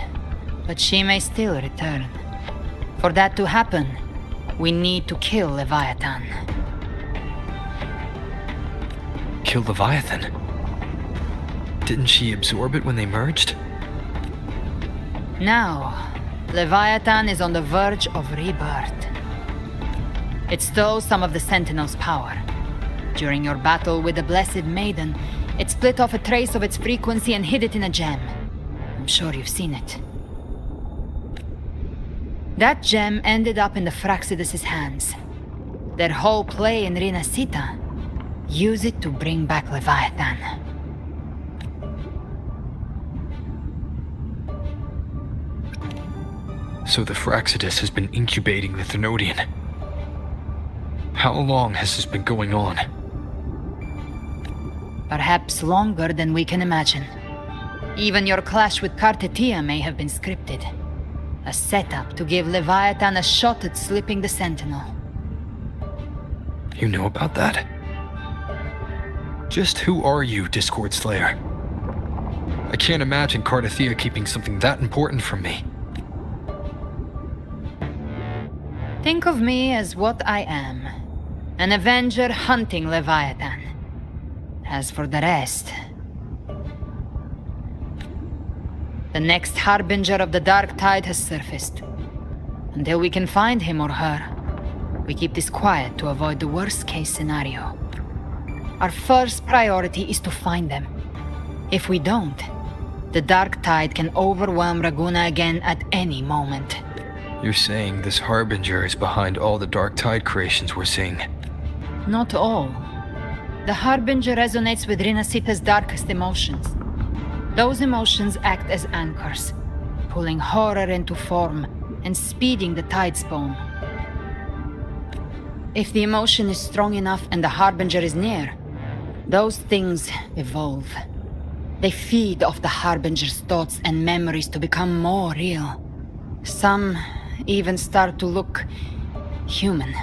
but she may still return. For that to happen, we need to kill Leviathan. Kill Leviathan? Didn't she absorb it when they merged? Now, Leviathan is on the verge of rebirth. It stole some of the Sentinel's power. During your battle with the Blessed Maiden, it split off a trace of its frequency and hid it in a gem. I'm sure you've seen it. That gem ended up in the Fraxidus' hands. Their whole play in Rinasita, use it to bring back Leviathan. So the Fraxidus has been incubating the Thenodian. How long has this been going on? Perhaps longer than we can imagine. Even your clash with Kartetia may have been scripted. A setup to give Leviathan a shot at slipping the Sentinel. You know about that? Just who are you, Discord Slayer? I can't imagine Kartetia keeping something that important from me. Think of me as what I am. An Avenger hunting Leviathan. As for the rest... The next Harbinger of the Dark Tide has surfaced. Until we can find him or her, we keep this quiet to avoid the worst-case scenario. Our first priority is to find them. If we don't, the Dark Tide can overwhelm Raguna again at any moment. You're saying this Harbinger is behind all the Dark Tide creations we're seeing? Not all. The Harbinger resonates with Rinasita's darkest emotions. Those emotions act as anchors, pulling horror into form and speeding the tide spawn. If the emotion is strong enough and the Harbinger is near, those things evolve. They feed off the Harbinger's thoughts and memories to become more real. Some even start to look human.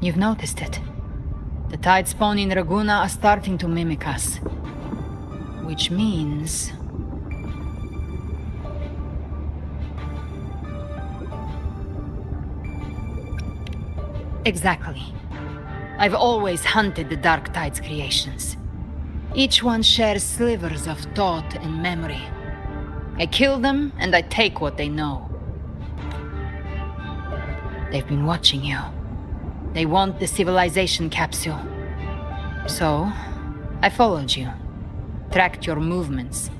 You've noticed it. The tide spawn in Raguna are starting to mimic us. Which means... Exactly. I've always hunted the Dark Tide's creations. Each one shares slivers of thought and memory. I kill them, and I take what they know. They've been watching you. They want the civilization capsule. So, I followed you. Tracked your movements.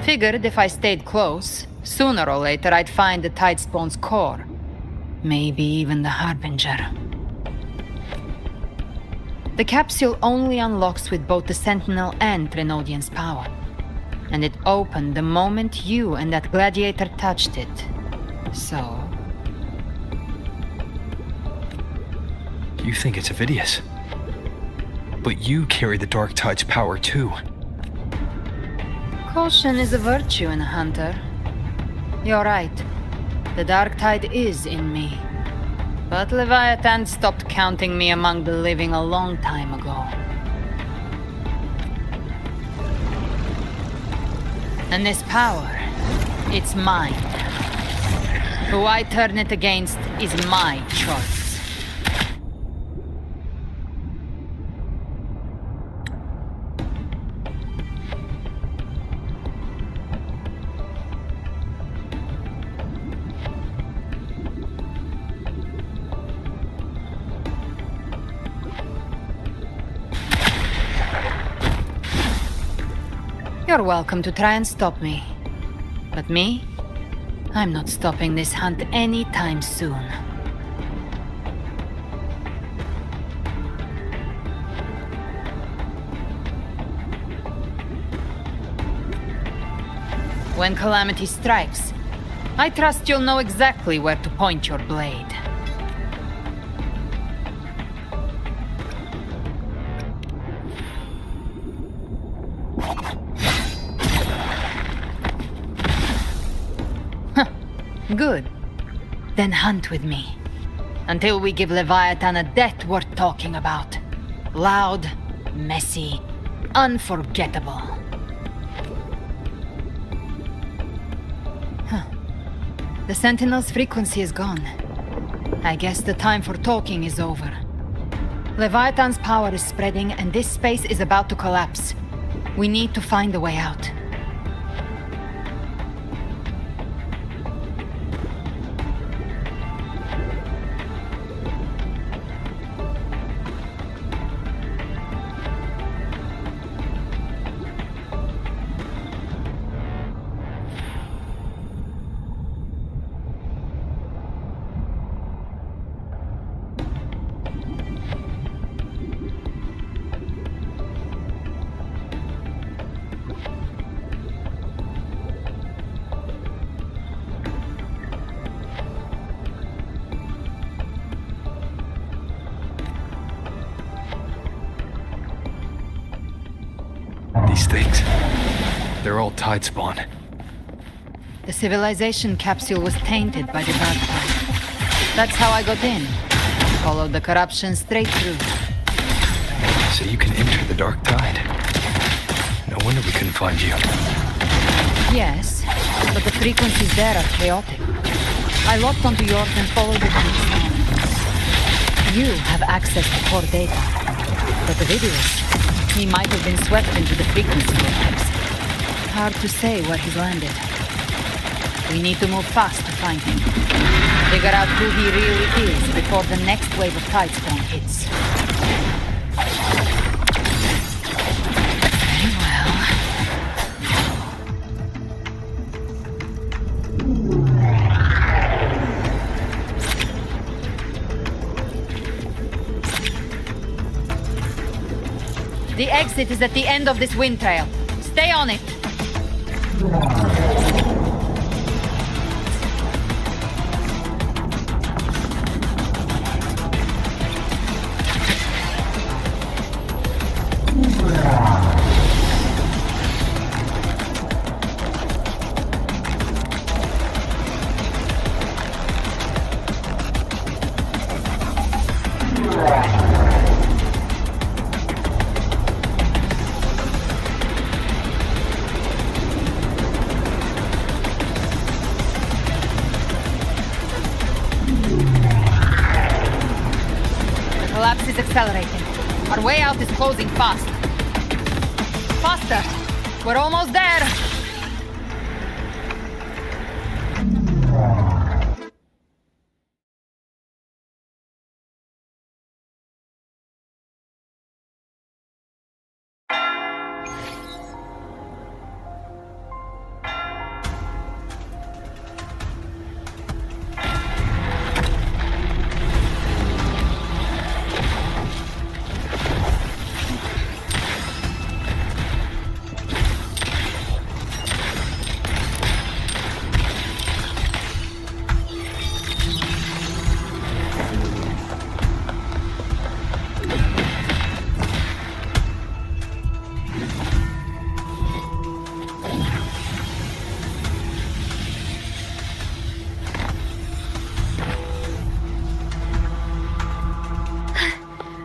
Figured if I stayed close, sooner or later I'd find the Tide Spawn's core. Maybe even the Harbinger. The capsule only unlocks with both the Sentinel and Thenodian's power. And it opened the moment you and that gladiator touched it. So... You think it's Avidius. But you carry the Dark Tide's power too. Caution is a virtue in a hunter. You're right. The Dark Tide is in me. But Leviathan stopped counting me among the living a long time ago. And this power, it's mine. Who I turn it against is my choice. You're welcome to try and stop me. But me? I'm not stopping this hunt anytime soon. When calamity strikes, I trust you'll know exactly where to point your blade. Good. Then hunt with me. Until we give Leviathan a death worth talking about. Loud, messy, unforgettable. The Sentinel's frequency is gone. I guess the time for talking is over. Leviathan's power is spreading and this space is about to collapse. We need to find a way out. They're all tide spawn. The civilization capsule was tainted by the dark tide. That's how I got in. Followed the corruption straight through. So you can enter the dark tide. No wonder we couldn't find you. Yes, but the frequencies there are chaotic. I locked onto yours and followed it to its own. You have access to core data. But the videos, he might have been swept into the frequency waves. Hard to say where he's landed. We need to move fast to find him. Figure out who he really is before the next wave of tide spawn hits. Very well. The exit is at the end of this wind trail. Stay on it. Collapse is accelerating. Our way out is closing fast. Faster! We're almost there!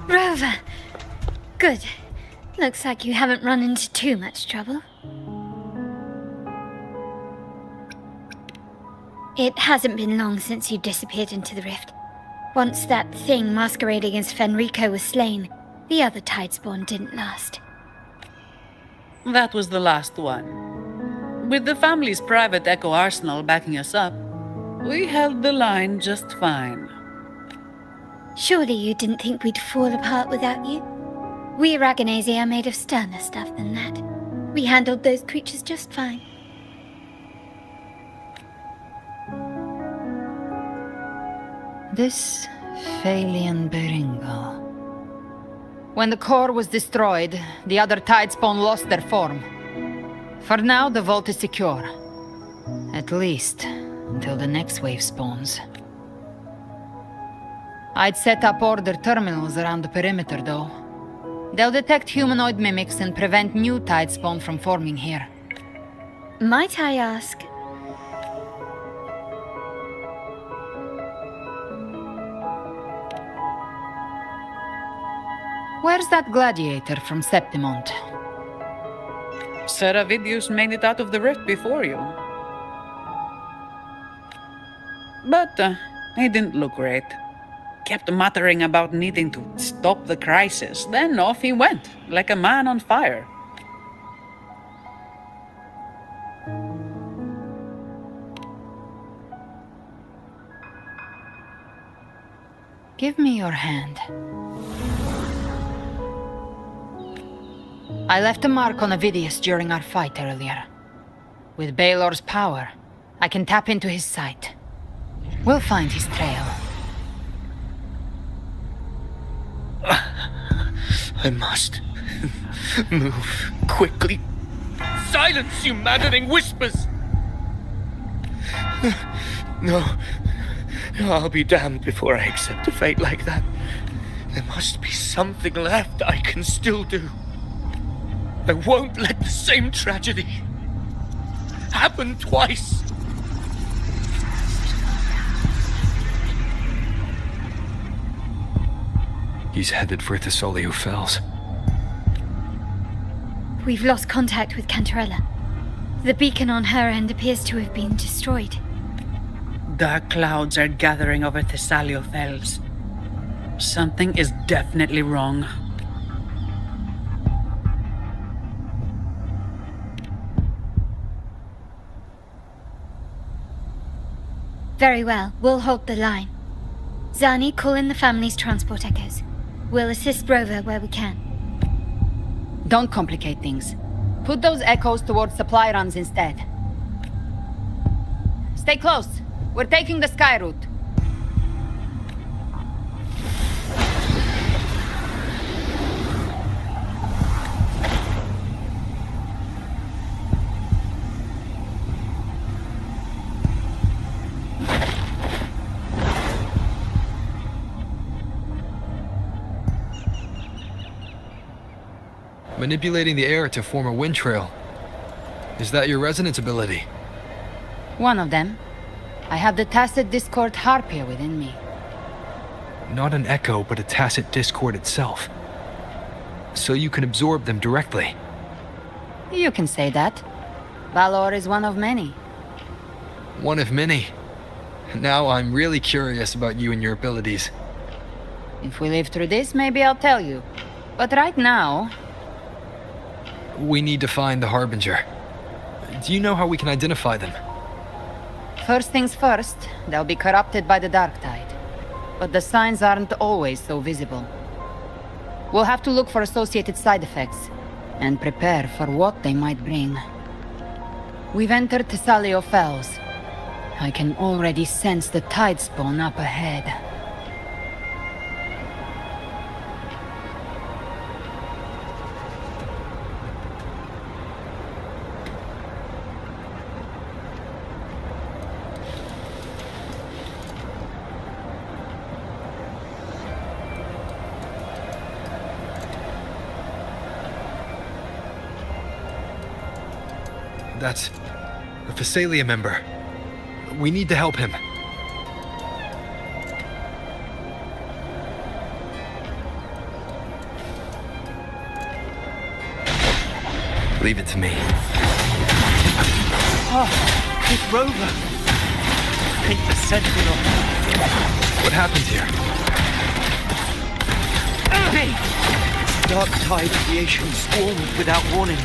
Rover! Good. Looks like you haven't run into too much trouble. It hasn't been long since you disappeared into the rift. Once that thing masquerading as Fenrico was slain, the other tidespawn didn't last. That was the last one. With the family's private echo arsenal backing us up, we held the line just fine. Surely you didn't think we'd fall apart without you? We Aragonese are made of sterner stuff than that. We handled those creatures just fine. This Phalian Beringal. When the core was destroyed, the other tidespawn lost their form. For now, the vault is secure. At least, until the next wave spawns. I'd set up order terminals around the perimeter, though. They'll detect humanoid mimics and prevent new tidespawn from forming here. Might I ask... Where's that gladiator from Septimont? Seravidius made it out of the rift before you. But he didn't look great. Kept muttering about needing to stop the crisis, then off he went, like a man on fire. Give me your hand. I left a mark on Avidius during our fight earlier. With Baelor's power, I can tap into his sight. We'll find his trail. I must move quickly. Silence, you maddening whispers! No, I'll be damned before I accept a fate like that. There must be something left I can still do. I won't let the same tragedy happened twice. He's headed for Thessalio Fells. We've lost contact with Cantarella. The beacon on her end appears to have been destroyed. Dark clouds are gathering over Thessalio Fells. Something is definitely wrong. Very well, we'll hold the line. Zani, call in the family's transport echoes. We'll assist Rover where we can. Don't complicate things. Put those echoes towards supply runs instead. Stay close. We're taking the sky route. Manipulating the air to form a wind trail. Is that your resonance ability? One of them. I have the Tacit Discord Harpier within me. Not an echo, but a tacit discord itself. So you can absorb them directly. You can say that. Valor is one of many. One of many. Now I'm really curious about you and your abilities. If we live through this, maybe I'll tell you. But right now... We need to find the Harbinger. Do you know how we can identify them? First things first, they'll be corrupted by the Dark Tide. But the signs aren't always so visible. We'll have to look for associated side effects, and prepare for what they might bring. We've entered Thessalio Fells. I can already sense the tide spawn up ahead. That's a Thessalia member. We need to help him. Leave it to me. Oh, it's Rover. I think the Sentinel. What happened here? Dark tide creation swarmed without warning.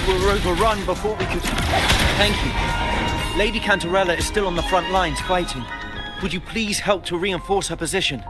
We were overrun before we could... Thank you. Lady Cantarella is still on the front lines fighting. Would you please help to reinforce her position?